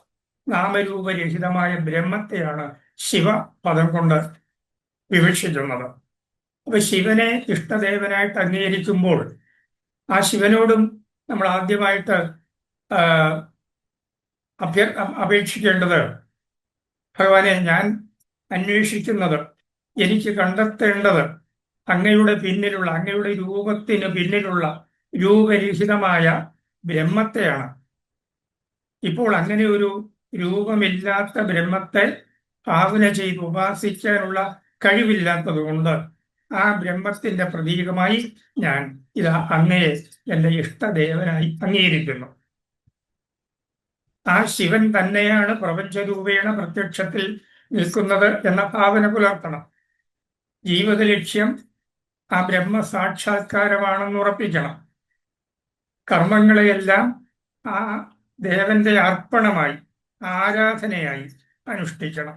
നാമരൂപരഹിതമായ ബ്രഹ്മത്തെയാണ് ശിവപദം കൊണ്ട് വിവക്ഷിക്കുന്നത്. അപ്പൊ ശിവനെ ഇഷ്ടദേവനായിട്ട് അംഗീകരിക്കുമ്പോൾ ആ ശിവനോടും നമ്മൾ ആദ്യമായിട്ട് അപേക്ഷിക്കേണ്ടത്, ഭഗവാനെ, ഞാൻ അന്വേഷിക്കുന്നത്, എനിക്ക് കണ്ടെത്തേണ്ടത് അങ്ങയുടെ പിന്നിലുള്ള, അങ്ങയുടെ രൂപത്തിന് പിന്നിലുള്ള രൂപരഹിതമായ ബ്രഹ്മത്തെയാണ്. ഇപ്പോൾ അങ്ങനെ ഒരു രൂപമില്ലാത്ത ബ്രഹ്മത്തെ ഭാവന ചെയ്ത് ഉപാസിക്കാനുള്ള കഴിവില്ലാത്തത് കൊണ്ട് ആ ബ്രഹ്മത്തിന്റെ പ്രതീകമായി ഞാൻ ഇതാ അങ്ങയെ എൻ്റെ ഇഷ്ടദേവനായി അംഗീകരിക്കുന്നു. ആ ശിവൻ തന്നെയാണ് പ്രപഞ്ചരൂപേണ പ്രത്യക്ഷത്തിൽ നിൽക്കുന്നത് എന്ന ഭാവന പുലർത്തണം. ജീവിത ലക്ഷ്യം ആ ബ്രഹ്മ സാക്ഷാത്കാരമാണെന്ന് ഉറപ്പിക്കണം. കർമ്മങ്ങളെയെല്ലാം ആ ദേവന്റെ അർപ്പണമായി, ആരാധനയായി അനുഷ്ഠിക്കണം.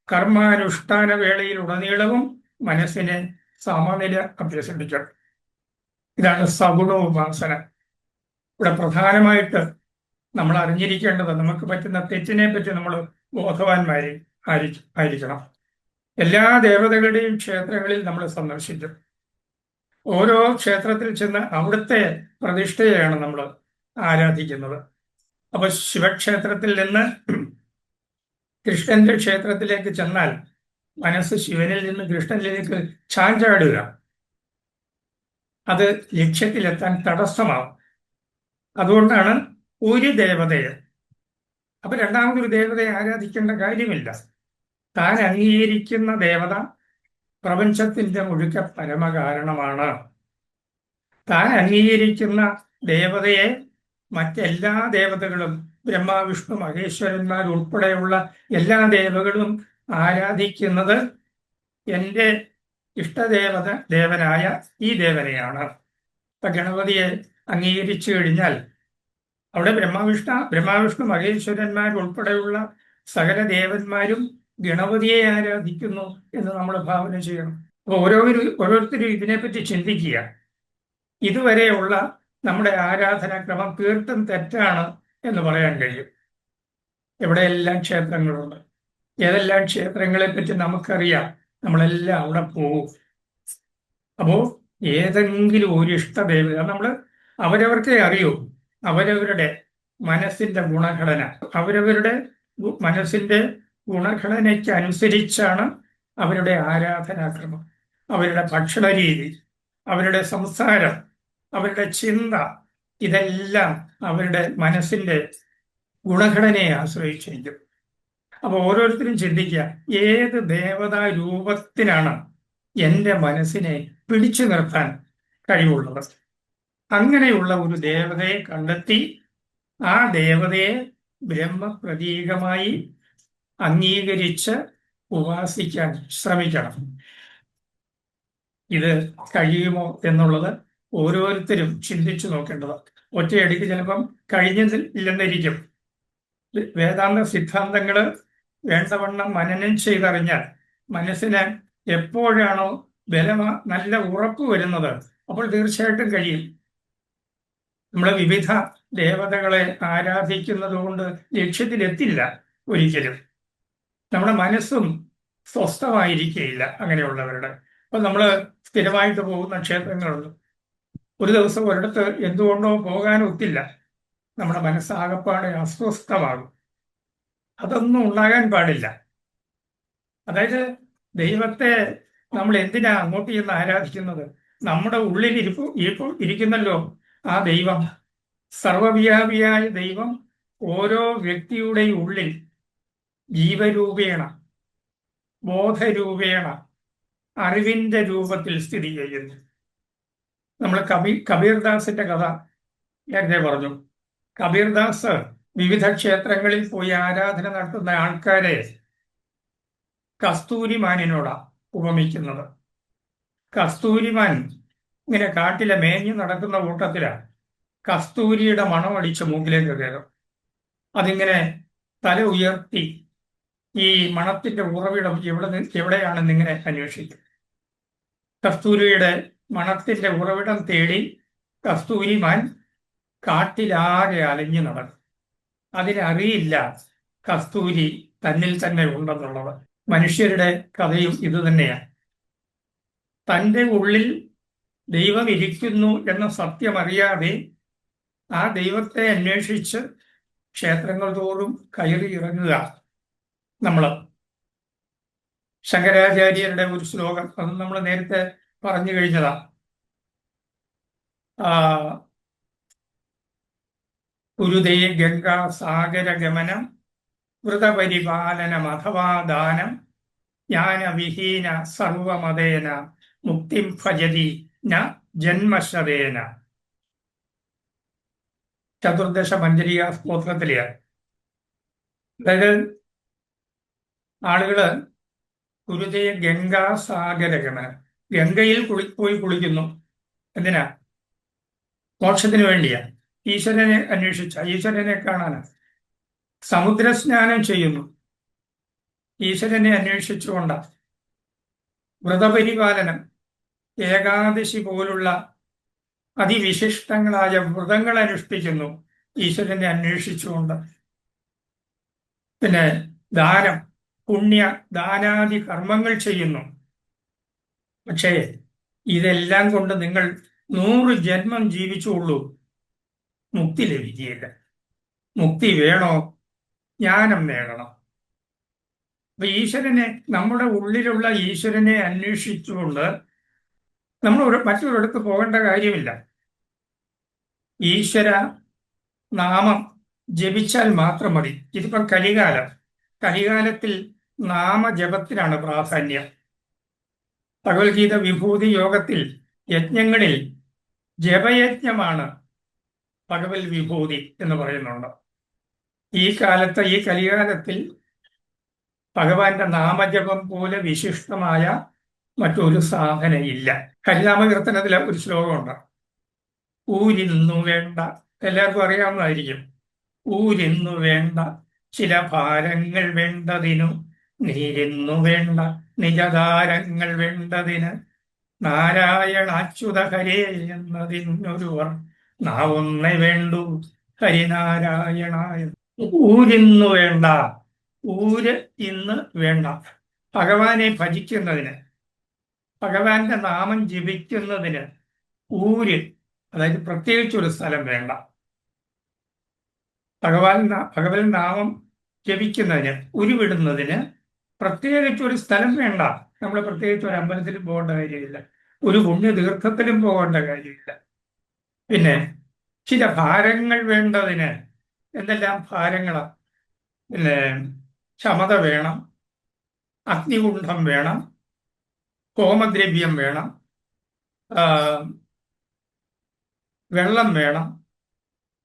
കർമാനുഷ്ഠാന വേളയിൽ ഉടനീളവും മനസ്സിനെ സമനില അഭ്യസിപ്പിക്കണം. ഇതാണ് സഗുണ ഉപാസന. ഇവിടെ പ്രധാനമായിട്ട് നമ്മൾ അറിഞ്ഞിരിക്കേണ്ടത്, നമുക്ക് പറ്റുന്ന തെറ്റിനെ പറ്റി നമ്മൾ ബോധവാന്മാരായിരിക്കണം. എല്ലാ ദേവതകളുടെയും ക്ഷേത്രങ്ങളിൽ നമ്മൾ സന്ദർശിക്കും. ഓരോ ക്ഷേത്രത്തിൽ ചെന്ന് അവിടുത്തെ പ്രതിഷ്ഠയെയാണ് നമ്മൾ ആരാധിക്കുന്നത്. അപ്പൊ ശിവക്ഷേത്രത്തിൽ നിന്ന് കൃഷ്ണന്റെ ക്ഷേത്രത്തിലേക്ക് ചെന്നാൽ മനസ്സ് ശിവനിൽ നിന്ന് കൃഷ്ണനിലേക്ക് ചാഞ്ചാടുക. അത് ലക്ഷ്യത്തിലെത്താൻ തടസ്സമാവും. അതുകൊണ്ടാണ് ഒരു ദേവതയെ, അപ്പൊ രണ്ടാമതൊരു ദേവതയെ ആരാധിക്കേണ്ട കാര്യമില്ല. താൻ അംഗീകരിക്കുന്ന ദേവത പ്രപഞ്ചത്തിന്റെ മുഴുക്ക പരമകാരണമാണ്. താൻ അംഗീകരിക്കുന്ന ദേവതയെ മറ്റെല്ലാ ദേവതകളും, ബ്രഹ്മ വിഷ്ണു മഹേശ്വരന്മാർ ഉൾപ്പെടെയുള്ള എല്ലാ ദേവകളും ആരാധിക്കുന്നത് എൻ്റെ ദേവനായ ഈ ദേവനെയാണ്. ഇപ്പൊ ഗണപതിയെ അംഗീകരിച്ചു കഴിഞ്ഞാൽ അവിടെ ബ്രഹ്മവിഷ്ണു മഹേശ്വരന്മാർ ഉൾപ്പെടെയുള്ള സകല ദേവന്മാരും ഗണപതിയെ ആരാധിക്കുന്നു എന്ന് നമ്മൾ ഭാവന ചെയ്യണം. അപ്പോൾ ഓരോരുത്തരും ഇതിനെപ്പറ്റി ചിന്തിക്കുക. ഇതുവരെയുള്ള നമ്മുടെ ആരാധനാക്രമം തീർത്തും തെറ്റാണ് എന്ന് പറയാൻ കഴിയും. എവിടെയെല്ലാം ക്ഷേത്രങ്ങളുണ്ട്, ഏതെല്ലാം ക്ഷേത്രങ്ങളെ പറ്റി നമുക്കറിയാം, നമ്മളെല്ലാം അവിടെ പോകും. അപ്പോ ഏതെങ്കിലും ഒരു ഇഷ്ടദേവത അവരവർക്കേ അറിയൂ. അവരവരുടെ മനസ്സിന്റെ ഗുണഘടന, അവരവരുടെ മനസ്സിന്റെ ഗുണഘടനയ്ക്ക് അനുസരിച്ചാണ് അവരുടെ ആരാധനാക്രമം, അവരുടെ ഭക്ഷണ രീതി, അവരുടെ സംസാരം, അവരുടെ ചിന്ത. ഇതെല്ലാം അവരുടെ മനസ്സിന്റെ ഗുണഘടനയെ ആശ്രയിച്ചിരിക്കും. അപ്പൊ ഓരോരുത്തരും ചിന്തിക്കുക, ഏത് ദേവതാ രൂപത്തിനാണ് എൻ്റെ മനസ്സിനെ പിടിച്ചു നിർത്താൻ കഴിവുള്ളത്. അങ്ങനെയുള്ള ഒരു ദേവതയെ കണ്ടെത്തി ആ ദേവതയെ ബ്രഹ്മപ്രതീകമായി അംഗീകരിച്ച് ഉപാസിക്കാൻ ശ്രമിക്കണം. ഇത് കഴിയുമോ എന്നുള്ളത് ഓരോരുത്തരും ചിന്തിച്ചു നോക്കേണ്ടത്. ഒറ്റയടിക്ക് ചിലപ്പം കഴിഞ്ഞില്ലെന്നിരിക്കും. വേദാന്ത സിദ്ധാന്തങ്ങൾ വേണ്ടവണ്ണം മനനം ചെയ്തറിഞ്ഞാൽ മനസ്സിന് എപ്പോഴാണോ നല്ല ഉറപ്പ് വരുന്നത്, അപ്പോൾ തീർച്ചയായിട്ടും കഴിയും. നമ്മൾ വിവിധ ദേവതകളെ ആരാധിക്കുന്നത് കൊണ്ട് ലക്ഷ്യത്തിലെത്തില്ല ഒരിക്കലും. നമ്മുടെ മനസ്സും സ്വസ്ഥമായിരിക്കുകയില്ല അങ്ങനെയുള്ളവരുടെ. അപ്പൊ നമ്മൾ സ്ഥിരമായിട്ട് പോകുന്ന ക്ഷേത്രങ്ങളുണ്ട്. ഒരു ദിവസം ഒരിടത്ത് എന്തുകൊണ്ടോ പോകാൻ ഒത്തില്ല, നമ്മുടെ മനസ്സാകപ്പാടെ അസ്വസ്ഥമാകും. അതൊന്നും ഉണ്ടാകാൻ പാടില്ല. അതായത് ദൈവത്തെ നമ്മൾ എന്തിനാ അങ്ങോട്ട് ചെന്ന് ആരാധിക്കുന്നത്? നമ്മുടെ ഉള്ളിൽ ഇരിക്കുന്നല്ലോ ആ ദൈവം. സർവവ്യാപിയായ ദൈവം ഓരോ വ്യക്തിയുടെയും ഉള്ളിൽ ജീവരൂപേണ, ബോധരൂപേണ, അറിവിന്റെ രൂപത്തിൽ സ്ഥിതി ചെയ്യുന്നു. നമ്മൾ കബീർദാസിന്റെ കഥ നേരത്തെ പറഞ്ഞു. കബീർദാസ് വിവിധ ക്ഷേത്രങ്ങളിൽ പോയി ആരാധന നടത്തുന്ന ആൾക്കാരെ കസ്തൂരിമാനിനോടാ ഉപമിക്കുന്നത്. കസ്തൂരിമാൻ ഇങ്ങനെ കാട്ടിലെ മേഞ്ഞു നടക്കുന്ന കൂട്ടത്തിലാണ് കസ്തൂരിയുടെ മണമടിച്ച് മൂക്കിലേക്ക് കയറും. അതിങ്ങനെ തല ഉയർത്തി ഈ മണത്തിന്റെ ഉറവിടം എവിടെയാണെന്ന് ഇങ്ങനെ അന്വേഷിക്കും. കസ്തൂരിയുടെ മണത്തിന്റെ ഉറവിടം തേടി കസ്തൂരിമാൻ കാട്ടിലാകെ അലഞ്ഞു നടക്കും. അതിനറിയില്ല കസ്തൂരി തന്നിൽ തന്നെ ഉണ്ടെന്നുള്ളത്. മനുഷ്യരുടെ കഥയും ഇതുതന്നെയാണ്. തൻ്റെ ഉള്ളിൽ ദൈവം ഇരിക്കുന്നു എന്ന സത്യമറിയാതെ ആ ദൈവത്തെ അന്വേഷിച്ച് ക്ഷേത്രങ്ങൾ തോറും കയറി ഇറങ്ങുക. നമ്മൾ ശങ്കരാചാര്യരുടെ ഒരു ശ്ലോകം, അത് നമ്മൾ നേരത്തെ പറഞ്ഞു കഴിഞ്ഞതാ. കുരുതേ ഗംഗാ സാഗര ഗമനം വൃതപരിപാലനം അഥവാ ദാനം ജ്ഞാനവിഹീന സർവമതേന മുക്തിം ഭജതി ന ജന്മശതേന. ചതുർദശ മഞ്ജരിക സ്തോത്രത്തിലെ. അതായത് ആളുകള് കുരുതേ ഗംഗാ സാഗര ഗമനം, ഗംഗയിൽ പോയി കുളിക്കുന്നു. എന്തിനാ? മോക്ഷത്തിന് വേണ്ടിയാ. ഈശ്വരനെ ഈശ്വരനെ കാണാനാണ്. സമുദ്രസ്നാനം ചെയ്യുന്നു, ഈശ്വരനെ അന്വേഷിച്ചുകൊണ്ടാണ്. വ്രതപരിപാലനം, ഏകാദശി പോലുള്ള അതിവിശിഷ്ടങ്ങളായ വ്രതങ്ങൾ അനുഷ്ഠിക്കുന്നു, ഈശ്വരനെ അന്വേഷിച്ചുകൊണ്ട്. പിന്നെ ദാനം, പുണ്യ ദാനാദി കർമ്മങ്ങൾ ചെയ്യുന്നു. പക്ഷേ ഇതെല്ലാം കൊണ്ട് നിങ്ങൾ 100 ജന്മം ജീവിച്ചുള്ളൂ, മുക്തി ലഭിക്കുകയില്ല. മുക്തി വേണോ? ജ്ഞാനം നേടണം. അപ്പൊ നമ്മുടെ ഉള്ളിലുള്ള ഈശ്വരനെ അന്വേഷിച്ചുകൊണ്ട് നമ്മൾ മറ്റൊരിടത്ത് പോകേണ്ട കാര്യമില്ല. ഈശ്വര നാമം ജപിച്ചാൽ മാത്രം മതി. ഇതിപ്പം കലികാലത്തിൽ നാമജപത്തിനാണ് പ്രാധാന്യം. ഭഗവത്ഗീത വിഭൂതി യോഗത്തിൽ യജ്ഞങ്ങളിൽ ജപയജ്ഞമാണ് ഭഗവത് വിഭൂതി എന്ന് പറയുന്നുണ്ട്. ഈ കലികാലത്തിൽ ഭഗവാന്റെ നാമജപം പോലെ വിശിഷ്ടമായ മറ്റൊരു സാധനയില്ല. ഹരിനാമകീർത്തനത്തിലെ ഒരു ശ്ലോകമുണ്ട്. ഊരിന്നു വേണ്ട, എല്ലാവർക്കും അറിയാവുന്നതായിരിക്കും. ഊരിന്നു വേണ്ട ചില ഭാരങ്ങൾ വേണ്ടതിനു നീരിന്നു വേണ്ട നിജതാരങ്ങൾ വേണ്ടതിന് നാരായണാച്യുത ഹരേ എന്നതിനൊരുവർ നാവൊന്നേ വേണ്ടു ഹരിനാരായണായ. ഊരിന്നു വേണ്ട, ഊര് ഇന്ന് വേണ്ട. ഭഗവാനെ ഭജിക്കുന്നതിന്, ഭഗവാന്റെ നാമം ജപിക്കുന്നതിന് ഊര്, അതായത് പ്രത്യേകിച്ച് ഒരു സ്ഥലം വേണ്ട. ഭഗവൻ നാമം ജപിക്കുന്നതിന്, ഉരുവിടുന്നതിന് പ്രത്യേകിച്ച് ഒരു സ്ഥലം വേണ്ട. നമ്മൾ പ്രത്യേകിച്ച് ഒരു അമ്പലത്തിലും പോകേണ്ട കാര്യമില്ല, ഒരു പുണ്യതീർത്ഥത്തിലും പോകേണ്ട കാര്യമില്ല. പിന്നെ ചില ഭാരങ്ങൾ വേണ്ടതിന്, എന്തെല്ലാം ഭാരങ്ങളാ? പിന്നെ ക്ഷമത വേണം, അഗ്നികുണ്ഠം വേണം, ഹോമദ്രവ്യം വേണം, വെള്ളം വേണം.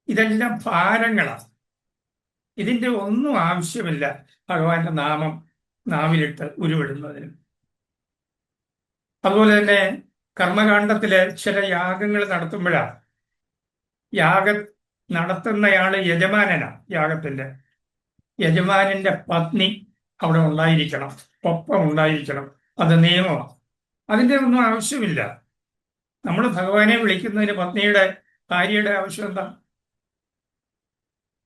ഇതെല്ലാം ഭാരങ്ങളാണ്. ഇതിന്റെ ഒന്നും ആവശ്യമില്ല ഭഗവാന്റെ നാമം നാവിലിട്ട് ഉരുവിടുന്നതിന്. അതുപോലെ തന്നെ കർമ്മകാണ്ഡത്തിലെ ചില യാഗങ്ങൾ നടത്തുമ്പോഴാണ്, നടത്തുന്നയാള് യജമാനനാ. യാഗത്തിന്റെ യജമാനന്റെ പത്നി അവിടെ ഉണ്ടായിരിക്കണം, ഒപ്പം ഉണ്ടായിരിക്കണം. അത് നിയമമാണ്. അതിന്റെ ഒന്നും ആവശ്യമില്ല. നമ്മൾ ഭഗവാനെ വിളിക്കുന്നതിന് പത്നിയുടെ, ഭാര്യയുടെ ആവശ്യം എന്താ?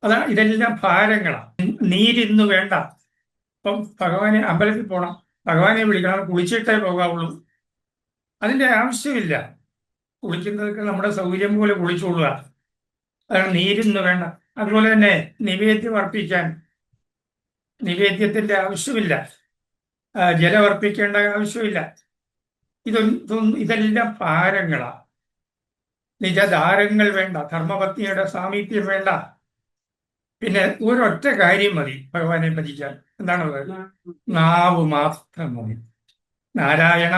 അതാ, ഇതെല്ലാം ഭാരങ്ങളാണ്. നീരിന്ന് വേണ്ട. ഇപ്പം ഭഗവാനെ അമ്പലത്തിൽ പോകണം, ഭഗവാനെ വിളിക്കണം, കുളിച്ചിട്ടേ പോകാവുള്ളൂ. അതിന്റെ ആവശ്യമില്ല. കുളിക്കുന്നതൊക്കെ നമ്മുടെ സൗകര്യം പോലെ കുളിച്ചോളുക. അതാണ് നീരിന്ന് വേണ്ട. അതുപോലെ തന്നെ നിവേദ്യം അർപ്പിക്കാൻ നിവേദ്യത്തിന്റെ ആവശ്യമില്ല, ജലമർപ്പിക്കേണ്ട ആവശ്യമില്ല. ഇതെല്ലാം ഭാരങ്ങളാണ്. നിജധാരങ്ങൾ വേണ്ട, ധർമ്മപത്നിയുടെ സാമീപ്യം വേണ്ട. പിന്നെ ഒരൊറ്റ കാര്യം മതി ഭഗവാനെ ഭജിക്കാൻ. എന്താണത്? നാവ് മാത്രം മതി. നാരായണ,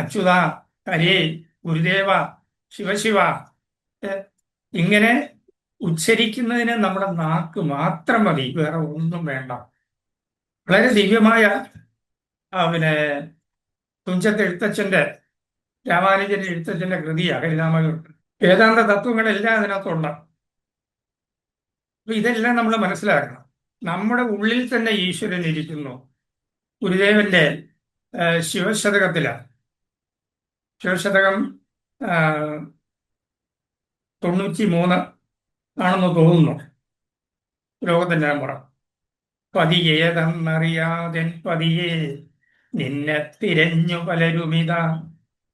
അച്യുത, ഹരേ, ഗുരുദേവ, ശിവശിവ, ഇങ്ങനെ ഉച്ചരിക്കുന്നതിന് നമ്മുടെ നാക്ക് മാത്രം മതി, വേറെ ഒന്നും വേണ്ട. വളരെ ദിവ്യമായ പിന്നെ തുഞ്ചത്ത് എഴുത്തച്ഛന്റെ, രാമാനുജന്റെ എഴുത്തച്ഛന്റെ കൃതിയാണ് ഹരിനാമകീർത്തനം. വേദാന്ത തത്വങ്ങളെല്ലാം അതിനകത്തുണ്ട്. അപ്പൊ ഇതെല്ലാം നമ്മൾ മനസ്സിലാക്കണം. നമ്മുടെ ഉള്ളിൽ തന്നെ ഈശ്വരൻ ഇരിക്കുന്നു. ഗുരുദേവന്റെ ശിവശതകത്തിലാണ്, ശിവശതകം 93 ആണെന്ന് തോന്നുന്നു, ലോകത്തിന്റെ നമ്പർ. പതിയേതെന്നറിയാതെൻ പതിയെ നിന്നെ തിരഞ്ഞു പലരുമിത,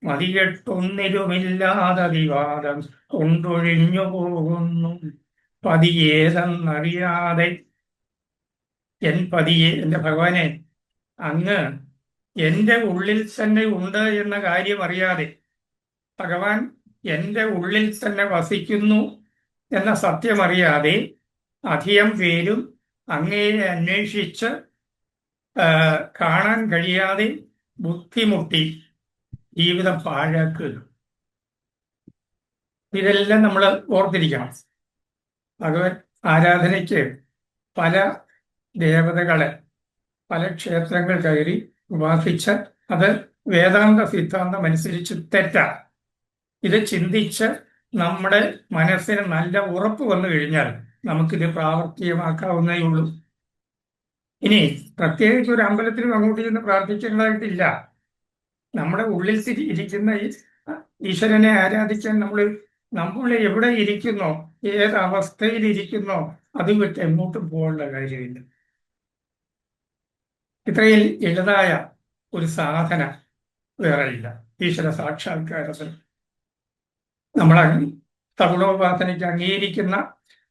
മതികെട്ടൊന്നിലുമില്ലാതെ വിവാദം കൊണ്ടൊഴിഞ്ഞു പോകുന്നു. പതിയേതെന്നറിയാതെ എൻ പതിയെ, എന്റെ ഭഗവാനെ, അങ്ങ് എന്റെ ഉള്ളിൽ തന്നെ ഉണ്ട് എന്ന കാര്യം അറിയാതെ, ഭഗവാൻ എന്റെ ഉള്ളിൽ തന്നെ വസിക്കുന്നു എന്ന സത്യം അറിയാതെ അധികം പേരും അങ്ങയെ അന്വേഷിച്ച് കാണാൻ കഴിയാതെ ബുദ്ധിമുട്ടി ജീവിതം പാഴാക്കുക. ഇതെല്ലാം നമ്മൾ ഓർത്തിരിക്കണം. ഭഗവത് ആരാധനയ്ക്ക് പല ദേവതകളെ, പല ക്ഷേത്രങ്ങൾ കയറി ഉപാസിച്ച് അത് വേദാന്ത സിദ്ധാന്തം അനുസരിച്ച് തെറ്റാണ്. ഇത് ചിന്തിച്ച് നമ്മുടെ മനസ്സിന് നല്ല ഉറപ്പ് വന്നു കഴിഞ്ഞാൽ നമുക്കിത് പ്രാവർത്തികമാക്കാവുന്നേ ഉള്ളൂ. ഇനി പ്രത്യേകിച്ച് ഒരു അമ്പലത്തിലും അങ്ങോട്ട് ചെന്ന് പ്രാർത്ഥിക്കേണ്ടതായിട്ടില്ല. നമ്മുടെ ഉള്ളിൽ ഇരിക്കുന്ന ഈശ്വരനെ ആരാധിക്കാൻ നമ്മൾ എവിടെ ഇരിക്കുന്നോ, ഏത് അവസ്ഥയിൽ ഇരിക്കുന്നോ, അത് വിട്ട് എങ്ങോട്ടും പോകേണ്ട കാര്യമില്ല. ഇത്രയിൽ എളുതായ ഒരു സാധന വേറെയില്ല ഈശ്വര സാക്ഷാത്കാരത്തിന്. നമ്മൾ സഗുണോപാസനയ്ക്ക് അംഗീകരിക്കുന്ന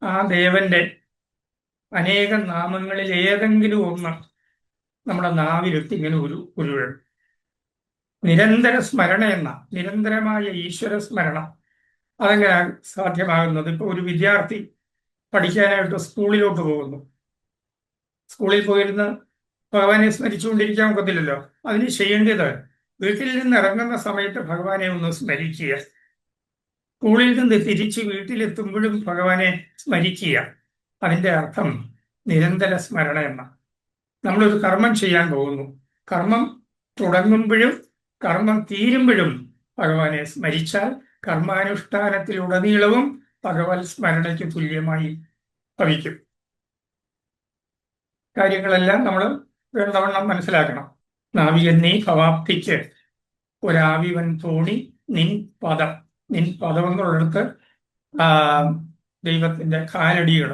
ആ ദേവന്റെ അനേകം നാമങ്ങളിൽ ഏതെങ്കിലും ഒന്ന് നമ്മുടെ നാവിലെത്തി ഇങ്ങനെ ഉരുവേണം. നിരന്തര സ്മരണ എന്ന, നിരന്തരമായ ഈശ്വര സ്മരണ, അതെങ്ങനെ സാധ്യമാകുന്നത്? ഇപ്പൊ ഒരു വിദ്യാർത്ഥി പഠിക്കാനായിട്ട് സ്കൂളിലോട്ട് പോകുന്നു. സ്കൂളിൽ പോയിരുന്ന് ഭഗവാനെ സ്മരിച്ചുകൊണ്ടിരിക്കാൻ ഒക്കത്തില്ലല്ലോ. അതിന് ചെയ്യേണ്ടത് വീട്ടിൽ നിന്ന് ഇറങ്ങുന്ന സമയത്ത് ഭഗവാനെ ഒന്ന് സ്മരിക്കുക, സ്കൂളിൽ നിന്ന് തിരിച്ച് വീട്ടിലെത്തുമ്പോഴും ഭഗവാനെ സ്മരിക്കുക. അതിന്റെ അർത്ഥം നിരന്തര സ്മരണ എന്ന. നമ്മളൊരു കർമ്മം ചെയ്യാൻ പോകുന്നു, കർമ്മം തുടങ്ങുമ്പോഴും കർമ്മം തീരുമ്പോഴും ഭഗവാനെ സ്മരിച്ചാൽ കർമാനുഷ്ഠാനത്തിലുടനീളവും ഭഗവത് സ്മരണയ്ക്ക് തുല്യമായി ഭവിക്കും. കാര്യങ്ങളെല്ലാം നമ്മൾ വേണ്ടവണ്ണം മനസ്സിലാക്കണം. നാവികൻ നീ ഭവാപ്തിക്ക് ഒരാവിവൻ തോണി നിൻ പദം. നിൻ പദം എന്നുള്ളിടത്ത് ആ ദൈവത്തിന്റെ കാലടികൾ,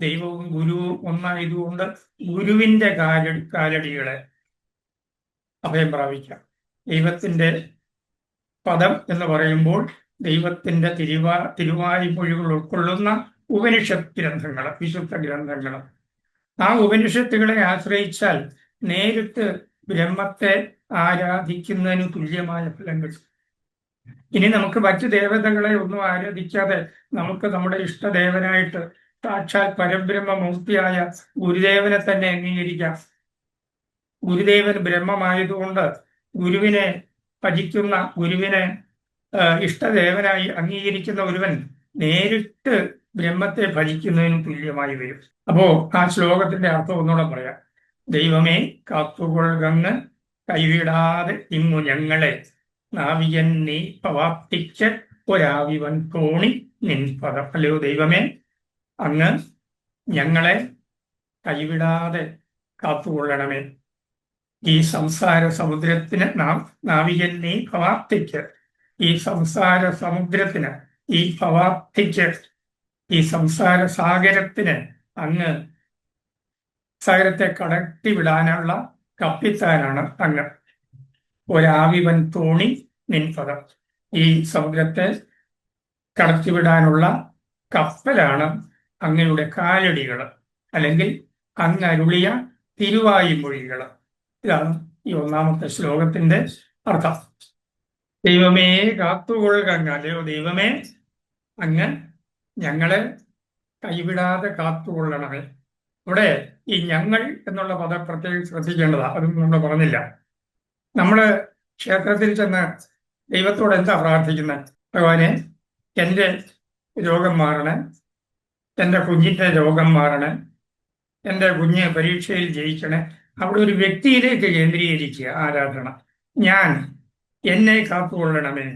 ദൈവവും ഗുരുവും ഒന്നായതുകൊണ്ട് ഗുരുവിന്റെ കാലടികളെ അഭയം പ്രാപിക്കാം. ദൈവത്തിന്റെ പദം എന്ന് പറയുമ്പോൾ ദൈവത്തിന്റെ തിരുവായ്മൊഴികൾ ഉൾക്കൊള്ളുന്ന ഉപനിഷത്ത് ഗ്രന്ഥങ്ങൾ, വിശുദ്ധ ഗ്രന്ഥങ്ങൾ. ആ ഉപനിഷത്തുകളെ ആശ്രയിച്ചാൽ നേരിട്ട് ബ്രഹ്മത്തെ ആരാധിക്കുന്നതിന് തുല്യമായ ഫലം കിട്ടും. ഇനി നമുക്ക് മറ്റു ദേവതകളെ ഒന്നും ആരാധിക്കാതെ നമുക്ക് നമ്മുടെ ഇഷ്ടദേവനായിട്ട് സാക്ഷാൽ പരബ്രഹ്മമൂർത്തിയായ ഗുരുദേവനെ തന്നെ അംഗീകരിക്കാം. ഗുരുദേവൻ ബ്രഹ്മമായതുകൊണ്ട് ഗുരുവിനെ ഭജിക്കുന്ന, ഗുരുവിനെ ഇഷ്ടദേവനായി അംഗീകരിക്കുന്ന ഒരുവൻ നേരിട്ട് ബ്രഹ്മത്തെ ഭജിക്കുന്നതിനും തുല്യമായി വരും. അപ്പോ ആ ശ്ലോകത്തിന്റെ അർത്ഥം ഒന്നുകൂടെ പറയാം. ദൈവമേ കാത്തുകൊള്ളുകങ്ങ് കൈവിടാതെ ഇങ്ങു ഞങ്ങളെ, നാവികൻ നീ ഭവാപ്തിക്ക് ഒരാവിവൻ തോണി നിൻ പദം. അല്ലയോ ദൈവമേ, അങ്ങ് ഞങ്ങളെ കൈവിടാതെ കാത്തുകൊള്ളണമേ. ഈ സംസാര സമുദ്രത്തിന് നാവികൻ നീ ഭവാപ്തിക്ക്, ഈ സംസാര സമുദ്രത്തിന്, ഈ ഭവാപ്തിക്ക്, ഈ സംസാര സാഗരത്തിന് അങ്ങ് സാഗരത്തെ കടത്തിവിടാനുള്ള കപ്പിത്താനാണ് അങ്ങ്. ഒരാവിവൻ തോണി നിൻ പദം. ഈ സമുദ്രത്തെ കടത്തിവിടാനുള്ള കപ്പലാണ് അങ്ങയുടെ കാലടികൾ, അല്ലെങ്കിൽ അങ്ങരുളിയ തിരുവായ്മൊഴികൾ. ഇതാണ് ഈ ഒന്നാമത്തെ ശ്ലോകത്തിന്റെ അർത്ഥം. ദൈവമേ കാത്തുകൊള്ളുക അങ്ങ്, അല്ലയോ ദൈവമേ അങ്ങ് ഞങ്ങളെ കൈവിടാതെ കാത്തുകൊള്ളണമേ. ഇവിടെ ഈ ഞങ്ങൾ എന്നുള്ള പദം പ്രത്യേകം ശ്രദ്ധിക്കേണ്ടതാണ്. അതൊന്നും നമ്മൾ പറഞ്ഞില്ല. നമ്മള് ക്ഷേത്രത്തിൽ ചെന്ന് ദൈവത്തോട് എന്താ പ്രാർത്ഥിക്കുന്നത്? ഭഗവാനെ, എൻ്റെ രോഗം മാറണേ, എൻ്റെ കുഞ്ഞിൻ്റെ രോഗം മാറണേ, എൻ്റെ കുഞ്ഞ് പരീക്ഷയിൽ ജയിക്കണേ. അവിടെ ഒരു വ്യക്തിയിലേക്ക് കേന്ദ്രീകരിക്കുക ആരാധന. ഞാൻ, എന്നെ കാത്തുകൊള്ളണമേ.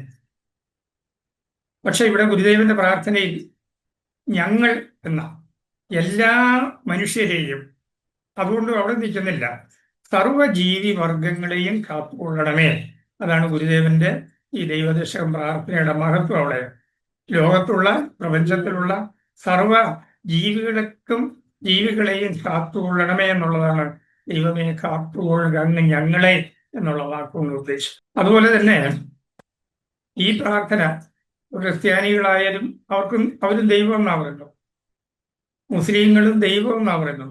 പക്ഷെ ഇവിടെ ഗുരുദേവന്റെ പ്രാർത്ഥനയിൽ ഞങ്ങൾ എന്ന എല്ലാ മനുഷ്യരെയും, അതുകൊണ്ട് അവിടെ നിൽക്കുന്നില്ല, സർവജീവി വർഗങ്ങളെയും കാത്തുകൊള്ളണമേ. അതാണ് ഗുരുദേവന്റെ ഈ ദൈവദശകം പ്രാർത്ഥനയുടെ മഹത്വം. അവിടെ ലോകത്തുള്ള, പ്രപഞ്ചത്തിലുള്ള സർവ ജീവികളെയും കാത്തുകൊള്ളണമേ എന്നുള്ളതാണ് ദൈവമേ കാത്തുകൊള്ളുക അങ്ങ് ഞങ്ങളെ എന്നുള്ള വാക്കുകൊണ്ട് ഉദ്ദേശിച്ചു. അതുപോലെ തന്നെ ഈ പ്രാർത്ഥന ക്രിസ്ത്യാനികളായാലും അവരും ദൈവം എന്നാ പറയുന്നു, മുസ്ലിങ്ങളും ദൈവം എന്നാ പറയുന്നു,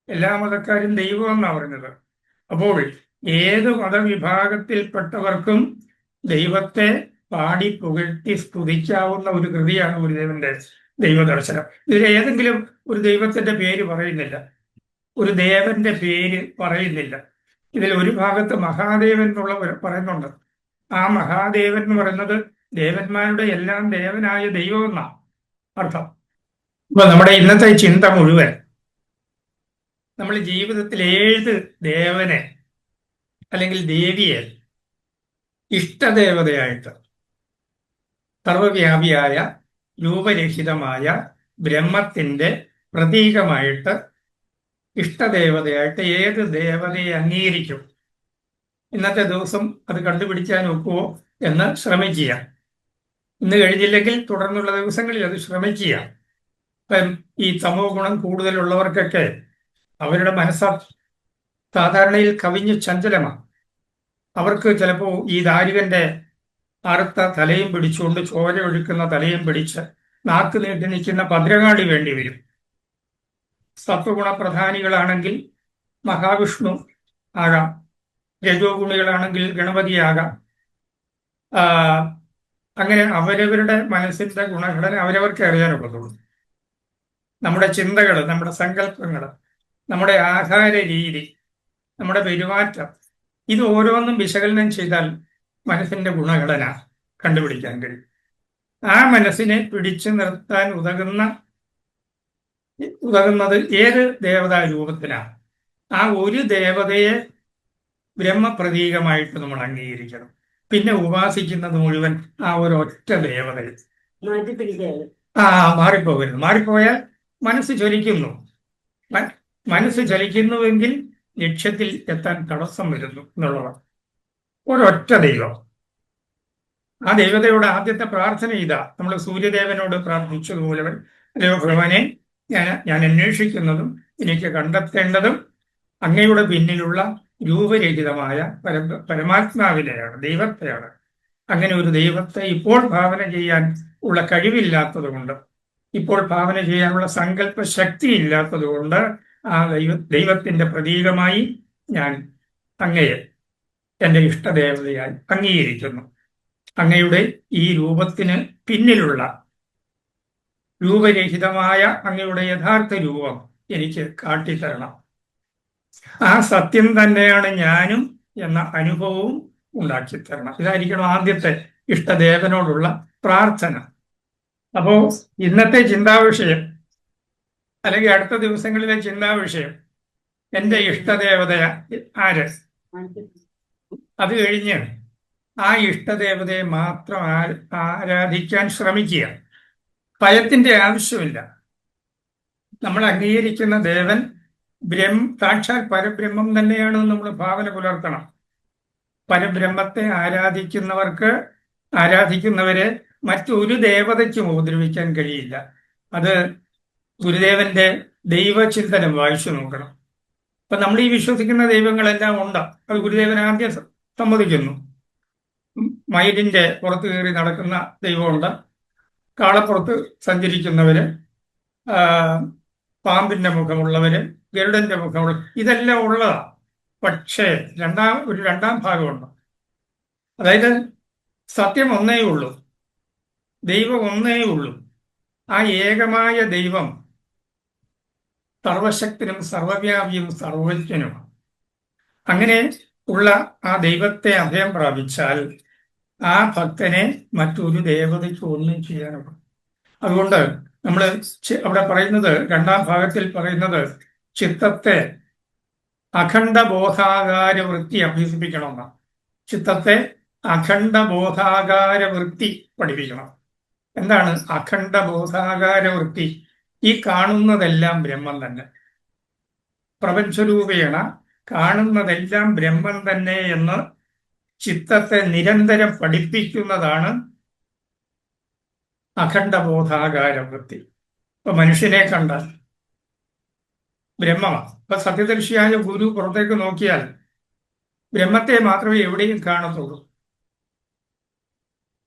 എല്ലാ മതക്കാരും ദൈവം എന്നാ പറയുന്നത്. അപ്പോൾ ഏത് മതവിഭാഗത്തിൽപ്പെട്ടവർക്കും ദൈവത്തെ പാടി പുകഴ്ത്തി സ്തുതിക്കാവുന്ന ഒരു കൃതിയാണ് ഗുരുദേവന്റെ ദൈവദർശനം. ഇതിൽ ഏതെങ്കിലും ഒരു ദൈവത്തിന്റെ പേര് പറയുന്നില്ല, ഒരു ദേവന്റെ പേര് പറയുന്നില്ല. ഇതിൽ ഒരു ഭാഗത്ത് മഹാദേവൻ എന്നുള്ള പറയുന്നുണ്ട്. ആ മഹാദേവൻ എന്ന് പറയുന്നത് ദേവന്മാരുടെ എല്ലാം ദേവനായ ദൈവം എന്നാണ് അർത്ഥം. അപ്പൊ നമ്മുടെ ഇന്നത്തെ ചിന്ത മുഴുവൻ നമ്മൾ ജീവിതത്തിൽ ഏത് ദേവനെ അല്ലെങ്കിൽ ദേവിയെ ഇഷ്ടദേവതയായിട്ട്, സർവവ്യാപിയായ രൂപരഹിതമായ ബ്രഹ്മത്തിന്റെ പ്രതീകമായിട്ട്, ഇഷ്ടദേവതയായിട്ട് ഏത് ദേവതയെ അംഗീകരിക്കും? ഇന്നത്തെ ദിവസം അത് കണ്ടുപിടിക്കാൻ ഒക്കുമോ എന്ന് ശ്രമിക്കുക. ഇന്ന് കഴിഞ്ഞില്ലെങ്കിൽ തുടർന്നുള്ള ദിവസങ്ങളിൽ അത് ശ്രമിക്കുക. ഇപ്പം ഈ തമോ ഗുണം കൂടുതലുള്ളവർക്കൊക്കെ അവരുടെ മനസ്സ് സാധാരണയിൽ കവിഞ്ഞ് ചഞ്ചലമാണ്. അവർക്ക് ചിലപ്പോൾ ഈ ദാരികന്റെ അറുത്ത തലയും പിടിച്ചുകൊണ്ട്, ചോര ഒഴുക്കുന്ന തലയും പിടിച്ച് നാക്ക് നീട്ടി നിൽക്കുന്ന ഭദ്രകാളി വേണ്ടി വരും. സത്വഗുണപ്രധാനികളാണെങ്കിൽ മഹാവിഷ്ണു ആകാം, രജോ ഗുണികളാണെങ്കിൽ ഗണപതിയാകാം. അങ്ങനെ അവരവരുടെ മനസ്സിന്റെ ഗുണഘടന അവരവർക്ക് അറിയാനുള്ളതുള്ളൂ. നമ്മുടെ ചിന്തകൾ, നമ്മുടെ സങ്കല്പങ്ങൾ, നമ്മുടെ ആഹാര രീതി, നമ്മുടെ പെരുമാറ്റം, ഇത് ഓരോന്നും വിശകലനം ചെയ്താൽ മനസ്സിന്റെ ഗുണഘടന കണ്ടുപിടിക്കാൻ കഴിയും. ആ മനസ്സിനെ പിടിച്ചു നിർത്താൻ ഉതകുന്നത് ഏത് ദേവതാ രൂപത്തിനാണ്? ആ ഒരു ദേവതയെ ബ്രഹ്മപ്രതീകമായിട്ട് നമ്മൾ അംഗീകരിക്കണം. പിന്നെ ഉപാസിക്കുന്നത് മുഴുവൻ ആ ഒരൊറ്റ ദേവതയെ. മാറിപ്പോകരുത്. മാറിപ്പോയാൽ മനസ്സ് ചലിക്കുന്നു. മനസ്സ് ചലിക്കുന്നുവെങ്കിൽ ലക്ഷ്യത്തിൽ എത്താൻ തടസ്സം വരുന്നു എന്നുള്ളതാണ്. ഒരൊറ്റ ദൈവം. ആ ദൈവതയുടെ ആദ്യത്തെ പ്രാർത്ഥന ഇതാ. നമ്മൾ സൂര്യദേവനോട് പ്രാർത്ഥിച്ചതുപോലെ, അല്ലയോ ഭഗവാനെ, ഞാൻ അന്വേഷിക്കുന്നതും എനിക്ക് കണ്ടെത്തേണ്ടതും അങ്ങയുടെ പിന്നിലുള്ള രൂപരഹിതമായ പരമാത്മാവിനെയാണ്, ദൈവത്തെയാണ്. അങ്ങനെ ഒരു ദൈവത്തെ ഇപ്പോൾ ഭാവന ചെയ്യാൻ ഉള്ള കഴിവില്ലാത്തത് കൊണ്ട്, ഇപ്പോൾ ഭാവന ചെയ്യാനുള്ള സങ്കല്പ ശക്തി ഇല്ലാത്തത് കൊണ്ട് ആ ദൈവത്തിന്റെ പ്രതീകമായി ഞാൻ അങ്ങയെ എൻ്റെ ഇഷ്ടദേവതയായി അംഗീകരിക്കുന്നു. അങ്ങയുടെ ഈ രൂപത്തിന് പിന്നിലുള്ള രൂപരഹിതമായ അങ്ങയുടെ യഥാർത്ഥ രൂപം എനിക്ക് കാട്ടിത്തരണം. ആ സത്യം തന്നെയാണ് ഞാനും എന്ന അനുഭവവും ഉണ്ടാക്കിത്തരണം. ഇതായിരിക്കണം ആദ്യത്തെ ഇഷ്ടദേവനോടുള്ള പ്രാർത്ഥന. അപ്പോ ഇന്നത്തെ ചിന്താവിഷയം, അല്ലെങ്കിൽ അടുത്ത ദിവസങ്ങളിലെ ചിന്താവിഷയം, എൻ്റെ ഇഷ്ടദേവത ആര്? അത് കഴിഞ്ഞ് ആ ഇഷ്ടദേവതയെ മാത്രം ആരാധിക്കാൻ ശ്രമിക്കുക. ഭയത്തിന്റെ ആവശ്യമില്ല. നമ്മൾ അംഗീകരിക്കുന്ന ദേവൻ സാക്ഷാൽ പരബ്രഹ്മം തന്നെയാണ് നമ്മൾ ഭാവന പുലർത്തണം. പരബ്രഹ്മത്തെ ആരാധിക്കുന്നവരെ മറ്റൊരു ദേവതയ്ക്കും ഉപദ്രവിക്കാൻ കഴിയില്ല. അത് ഗുരുദേവന്റെ ദൈവചിന്തനം വായിച്ചു നോക്കണം. അപ്പൊ നമ്മൾ ഈ വിശ്വസിക്കുന്ന ദൈവങ്ങളെല്ലാം ഉണ്ട്. അത് ഗുരുദേവൻ ആദ്യം സമ്മതിക്കുന്നു. മയിലിന്റെ പുറത്ത് കയറി നടക്കുന്ന ദൈവമുണ്ട്, കാളപ്പുറത്ത് സഞ്ചരിക്കുന്നവര്, പാമ്പിന്റെ മുഖമുള്ളവര്, ഗരുഡന്റെ മുഖമുള്ള, ഇതെല്ലാം ഉള്ളതാ. പക്ഷേ ഒരു രണ്ടാം ഭാഗമുണ്ട്. അതായത് സത്യം ഒന്നേ ഉള്ളൂ, ദൈവം ഒന്നേ ഉള്ളൂ. ആ ഏകമായ ദൈവം സർവശക്തനും സർവവ്യാപിയും സർവജ്ഞനുമാണ്. അങ്ങനെ ഉള്ള ആ ദൈവത്തെ അഭയം പ്രാപിച്ചാൽ ആ ഭക്തനെ മറ്റൊരു ദേവതയ്ക്ക് ഒന്നും ചെയ്യാനുള്ള. അതുകൊണ്ട് നമ്മൾ അവിടെ പറയുന്നത്, രണ്ടാം ഭാഗത്തിൽ പറയുന്നത്, ചിത്തത്തെ അഖണ്ഡ ബോധാകാര വൃത്തി അഭ്യസിപ്പിക്കണമെന്നാണ്. ചിത്തത്തെ അഖണ്ഡ ബോധാകാര വൃത്തി പഠിപ്പിക്കണം. എന്താണ് അഖണ്ഡ ബോധാകാര വൃത്തി? ഈ കാണുന്നതെല്ലാം ബ്രഹ്മം തന്നെ, പ്രപഞ്ചരൂപേണ കാണുന്നതെല്ലാം ബ്രഹ്മം തന്നെ എന്ന് ചിത്തത്തെ നിരന്തരം പഠിപ്പിക്കുന്നതാണ് അഖണ്ഡബോധാകാര വൃത്തി. ഇപ്പൊ മനുഷ്യനെ കണ്ടാൽ ബ്രഹ്മമാണ്. ഇപ്പൊ സത്യദർശിയായ ഗുരു പുറത്തേക്ക് നോക്കിയാൽ ബ്രഹ്മത്തെ മാത്രമേ എവിടെയും കാണത്തുള്ളൂ.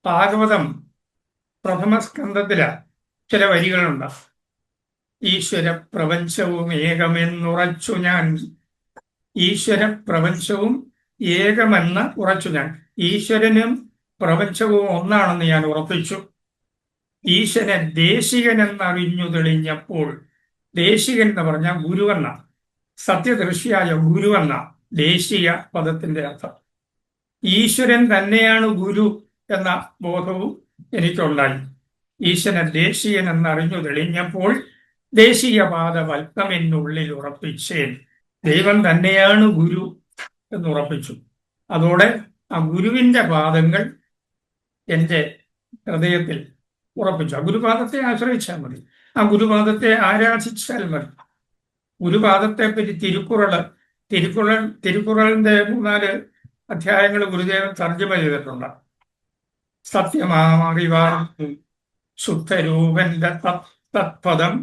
ഭാഗവതം പ്രഥമ സ്കന്ധത്തില ചില വരികളുണ്ട്. ഈശ്വര പ്രപഞ്ചവും ഏകമെന്നുറച്ചു ഞാൻ, ഈശ്വര പ്രപഞ്ചവും ഏകമെന്ന് ഉറച്ചു ഞാൻ. ഈശ്വരനും പ്രപഞ്ചവും ഒന്നാണെന്ന് ഞാൻ ഉറപ്പിച്ചു. ഈശ്വരൻ ദേശികനെന്നറിഞ്ഞു തെളിഞ്ഞപ്പോൾ, ദേശികൻ എന്ന് പറഞ്ഞാൽ ഗുരുവെന്ന, സത്യദൃശ്യായ ഗുരുവെന്ന ദേശീയ പദത്തിന്റെ അർത്ഥം. ഈശ്വരൻ തന്നെയാണ് ഗുരു എന്ന ബോധവും എനിക്കുണ്ടായി. ഈശ്വരൻ ദേശീയൻ എന്നറിഞ്ഞു തെളിഞ്ഞപ്പോൾ ദേശീയ പാദവൽക്കമെന്നുള്ളിൽ ഉറപ്പിച്ചേൻ. ദൈവം തന്നെയാണ് ഗുരു എന്നുറപ്പിച്ചു. അതോടെ ആ ഗുരുവിന്റെ പാദങ്ങൾ എൻ്റെ ഹൃദയത്തിൽ ഉറപ്പിച്ചു. ആ ഗുരുപാദത്തെ ആശ്രയിച്ചാൽ മതി, ആ ഗുരുപാദത്തെ ആരാധിച്ചാൽ മതി. ഗുരുപാദത്തെ പറ്റി തിരുക്കുറളിന്റെ 3-4 അധ്യായങ്ങൾ ഗുരുദേവൻ തർജ്ജമ ചെയ്തിട്ടുണ്ട്. സത്യമാമറിവാർന്നു ശുദ്ധരൂപന്റെ തത്പദം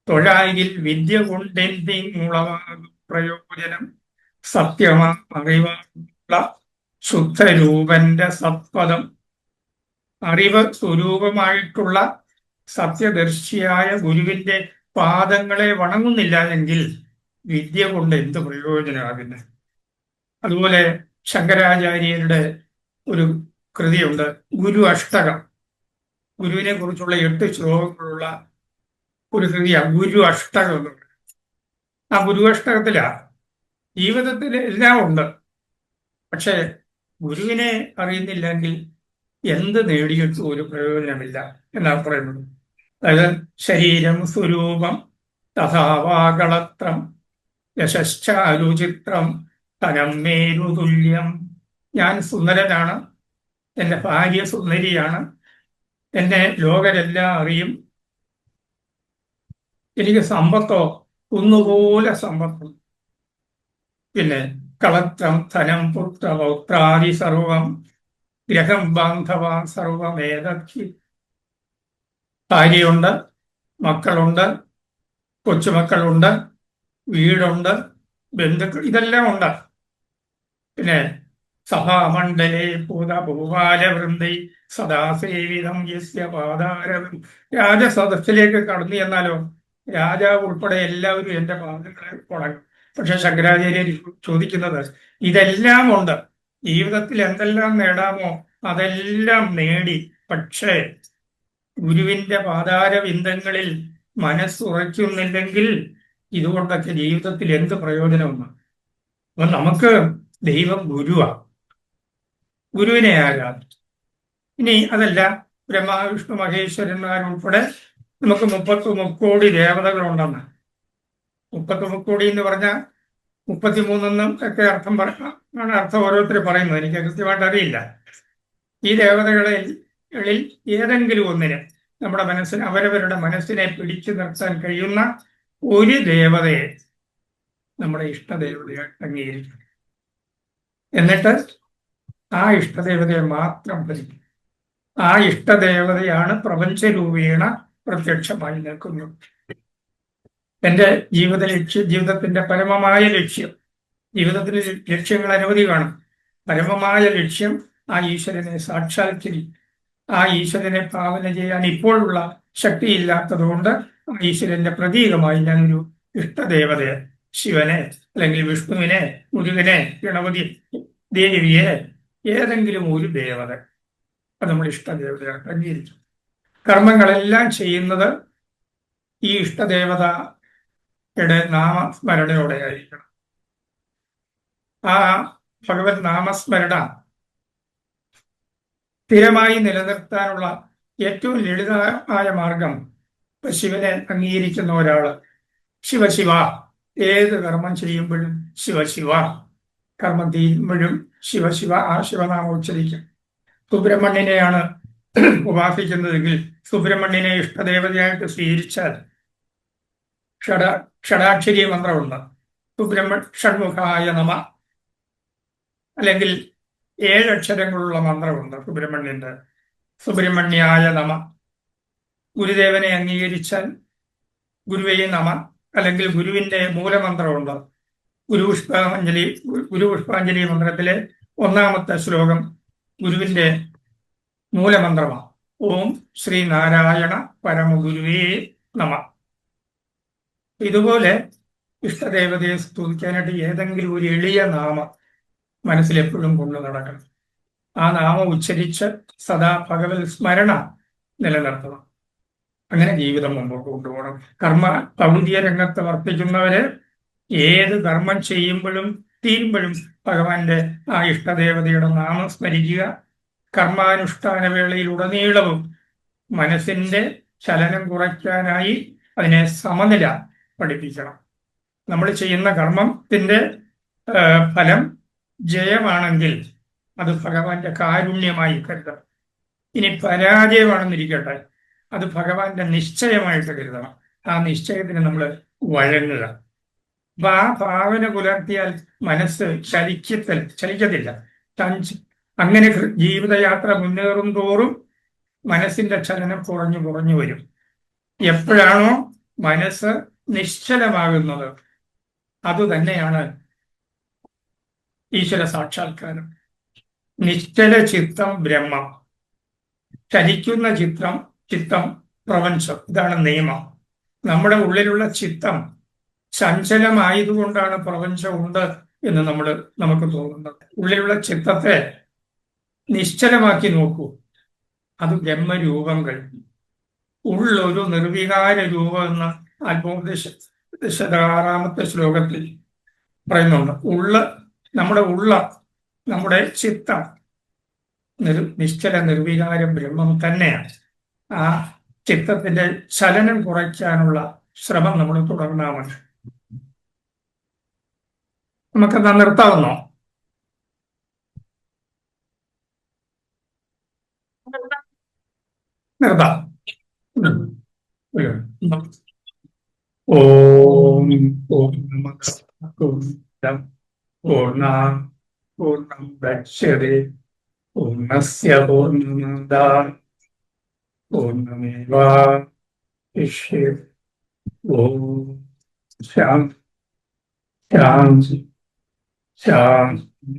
തൊഴായിൽ വിദ്യ കൊണ്ടെന്തിങ്ങുളവാകും പ്രയോജനം. സത്യമാമറിവാർന്നുള്ള ശുദ്ധരൂപന്റെ സത്പദം, അറിവ് സ്വരൂപമായിട്ടുള്ള സത്യദർശിയായ ഗുരുവിന്റെ പാദങ്ങളെ വണങ്ങുന്നില്ല എങ്കിൽ വിദ്യ കൊണ്ട് എന്ത് പ്രയോജനമാകുന്നു? അതുപോലെ ശങ്കരാചാര്യരുടെ ഒരു കൃതിയുണ്ട്, ഗുരു അഷ്ടകം. ഗുരുവിനെ കുറിച്ചുള്ള 8 ശ്ലോകങ്ങളുള്ള ഒരു കൃതിയാണ് ഗുരു അഷ്ടകം എന്ന് പറയുന്നത്. ആ ഗുരു അഷ്ടകത്തിലാ ജീവിതത്തിൽ എല്ലാം ഉണ്ട്. പക്ഷെ ഗുരുവിനെ അറിയുന്നില്ലെങ്കിൽ എന്ത് നേടിയിട്ടും ഒരു പ്രയോജനമില്ല എന്നാണ് പറയുന്നത്. അതായത് ശരീരം സ്വരൂപം തഥാവാകളത്രം യശശ്ചാരുചിത്രം തനം മേരുതുല്യം. ഞാൻ സുന്ദരനാണ്, എൻ്റെ ഭാര്യ സുന്ദരിയാണ്, എന്നെ ലോകരെല്ലാം അറിയും, എനിക്ക് സമ്പത്തോ കുന്നുപോലെ സമ്പത്തും. പിന്നെ കളത്രം ധനം പുത്ര പൗത്രാദി സർവം ഗ്രഹം ബാന്ധവ സർവമേതി. ഭാര്യയുണ്ട്, മക്കളുണ്ട്, കൊച്ചുമക്കളുണ്ട്, വീടുണ്ട്, ബന്ധുക്കൾ, ഇതെല്ലാം ഉണ്ട്. പിന്നെ സഭാമണ്ഡലേ ഭൂതഭൂപാലവൃന്ദൈ സദാസേവിതം യസ്യ പാദാരം. രാജസദസ്സിലേക്ക് കടന്നു ചെന്നാലോ രാജാവ് ഉൾപ്പെടെ എല്ലാവരും എന്റെ പാദങ്ങളെ വണങ്ങും. പക്ഷെ ശങ്കരാചാര്യർ ചോദിക്കുന്നത് ഇതെല്ലാം ഉണ്ട്, ജീവിതത്തിൽ എന്തെല്ലാം നേടാമോ അതെല്ലാം നേടി, പക്ഷേ ഗുരുവിന്റെ പാതാരവിന്ദങ്ങളിൽ മനസ്സുറയ്ക്കുന്നില്ലെങ്കിൽ ഇതുകൊണ്ടൊക്കെ ജീവിതത്തിൽ എന്ത് പ്രയോജനമാണ്? അപ്പൊ നമുക്ക് ദൈവം ഗുരുവാ, ഗുരുവിനെ ആരാധിക്കും. ഇനി അതല്ല, ബ്രഹ്മാവിഷ്ണു മഹേശ്വരന്മാരുൾപ്പെടെ നമുക്ക് 33 ദേവതകളുണ്ടെന്ന്. 33 എന്ന് പറഞ്ഞാൽ 33 ഒക്കെ ആണ് അർത്ഥം ഓരോരുത്തർ പറയുന്നത്, എനിക്ക് കൃത്യമായിട്ട് അറിയില്ല. ഈ ദേവതകളിൽ ഏതെങ്കിലും ഒന്നിന് നമ്മുടെ മനസ്സിന് അവരവരുടെ മനസ്സിനെ പിടിച്ചു നിർത്താൻ കഴിയുന്ന ഒരു ദേവതയെ നമ്മുടെ ഇഷ്ടദേവതയായിട്ട് അംഗീകരിക്കും. എന്നിട്ട് ആ ഇഷ്ടദേവതയെ മാത്രം ഭജിക്കും. ആ ഇഷ്ടദേവതയാണ് പ്രപഞ്ചരൂപേണ പ്രത്യക്ഷമായി നിൽക്കുന്നത്. എന്റെ ജീവിതത്തിന്റെ പരമമായ ലക്ഷ്യം, ജീവിതത്തിന് ലക്ഷ്യങ്ങൾ അനവധി കാണും. പരമമായ ലക്ഷ്യം ആ ഈശ്വരനെ സാക്ഷാത്കരിക്കും. ആ ഈശ്വരനെ ഭാവന ചെയ്യാൻ ഇപ്പോഴുള്ള ശക്തിയില്ലാത്തതുകൊണ്ട് ആ ഈശ്വരന്റെ പ്രതീകമായി ഞാനൊരു ഇഷ്ടദേവതയെ, ശിവനെ അല്ലെങ്കിൽ വിഷ്ണുവിനെ, മുരുകനെ, ഗണപതി, ദേവിയെ, ഏതെങ്കിലും ഒരു ദേവത അത് നമ്മൾ ഇഷ്ടദേവതയായിട്ട് അംഗീകരിക്കും. കർമ്മങ്ങളെല്ലാം ചെയ്യുന്നത് ഈ ഇഷ്ടദേവതയുടെ നാമസ്മരണയോടെ ആയിരിക്കണം. ആ ഭഗവത് നാമസ്മരണ സ്ഥിരമായി നിലനിർത്താനുള്ള ഏറ്റവും ലളിതമായ മാർഗം, ശിവനെ അംഗീകരിക്കുന്ന ഒരാള് ശിവശിവ, ഏത് കർമ്മം ചെയ്യുമ്പോഴും ശിവശിവ, കർമ്മം ചെയ്യുമ്പോഴും ശിവശിവ, ആ ശിവനാമം ഉച്ചരിക്കും. സുബ്രഹ്മണ്യനെയാണ് ഉപാസിക്കുന്നതെങ്കിൽ സുബ്രഹ്മണ്യനെ ഇഷ്ടദേവതയായിട്ട് സ്വീകരിച്ചാൽ ഷടാക്ഷരി മന്ത്രമുണ്ട്, ഷൺമുഖായ നമ, അല്ലെങ്കിൽ 7 അക്ഷരങ്ങളുള്ള മന്ത്രമുണ്ട് സുബ്രഹ്മണ്യന്റെ, സുബ്രഹ്മണ്യായ നമ. ഗുരുദേവനെ അംഗീകരിച്ചാൽ ഗുരുവേ നമ, അല്ലെങ്കിൽ ഗുരുവിന്റെ മൂലമന്ത്രമുണ്ട്, ഗുരുപുഷ്പാഞ്ജലി മന്ത്രത്തിലെ 1-ാമത്തെ ശ്ലോകം ഗുരുവിന്റെ മൂലമന്ത്രമാണ്. ഓം ശ്രീ നാരായണ പരമഗുരുവേ നമ. ഇതുപോലെ ഇഷ്ടദേവതയെ സ്തുതിക്കാനായിട്ട് ഏതെങ്കിലും ഒരു എളിയ നാമം മനസ്സിലെപ്പോഴും കൊണ്ടു നടക്കണം. ആ നാമം ഉച്ചരിച്ച് സദാ ഭഗവത് സ്മരണ നിലനിർത്തണം. അങ്ങനെ ജീവിതം മുമ്പോട്ട് കൊണ്ടുപോകണം. കർമ്മ ഭൗതിക രംഗത്ത് വർത്തിക്കുന്നവര് ഏത് കർമ്മം ചെയ്യുമ്പോഴും തീരുമ്പോഴും ഭഗവാന്റെ ആ ഇഷ്ടദേവതയുടെ നാമം സ്മരിക്കുക. കർമാനുഷ്ഠാന വേളയിലുടനീളവും മനസ്സിന്റെ ചലനം കുറയ്ക്കാനായി അതിനെ സമനില പഠിപ്പിക്കണം. നമ്മൾ ചെയ്യുന്ന കർമ്മത്തിന്റെ ഫലം ജയമാണെങ്കിൽ അത് ഭഗവാന്റെ കാരുണ്യമായി കരുതണം. ഇനി പരാജയമാണെന്നിരിക്കട്ടെ, അത് ഭഗവാന്റെ നിശ്ചയമായിട്ട് കരുതണം. ആ നിശ്ചയത്തിന് നമ്മൾ വഴങ്ങുക. അപ്പൊ ആ ഭാവന പുലർത്തിയാൽ മനസ്സ് ചലിക്കത്തില്ല. അങ്ങനെ ജീവിതയാത്ര മുന്നേറും തോറും മനസ്സിന്റെ ചലനം കുറഞ്ഞു വരും. എപ്പോഴാണോ മനസ്സ് നിശ്ചലമാകുന്നത് അതുതന്നെയാണ് ഈശ്വര സാക്ഷാത്കാരം. നിശ്ചല ചിത്തം ബ്രഹ്മം, ചലിക്കുന്ന ചിത്തം പ്രപഞ്ചം. ഇതാണ് നിയമം. നമ്മുടെ ഉള്ളിലുള്ള ചിത്തം ചഞ്ചലമായതുകൊണ്ടാണ് പ്രപഞ്ചം ഉണ്ട് എന്ന് നമുക്ക് തോന്നുന്നത്. ഉള്ളിലുള്ള ചിത്തത്തെ നിശ്ചലമാക്കി നോക്കൂ, അത് ബ്രഹ്മരൂപം കഴിഞ്ഞു. ഉള്ളൊരു നിർവികാര രൂപം എന്ന് ആത്മോപദേശ 6-ാമത്തെ ശ്ലോകത്തിൽ പറയുന്നുണ്ട്. നമ്മുടെ ചിത്തം നിശ്ചല നിർവികാര ബ്രഹ്മം തന്നെയാണ്. ആ ചിത്തത്തിന്റെ ചലനം കുറയ്ക്കാനുള്ള ശ്രമം നമ്മൾ തുടർന്നാൽ മതി. നമുക്കെന്താ നിർത്താവുന്നോ? നിർത്താം. ഓം പൂർണ്ണാത് പൂർണ്ണം ദക്ഷ്യതേ പൂർണ്ണസ്യ പൂർണ്ണമാദായ പൂർണ്ണമേവാവശിഷ്യത്തെ. ഓം ശാന്തി ശാന്തി ശാന്തി.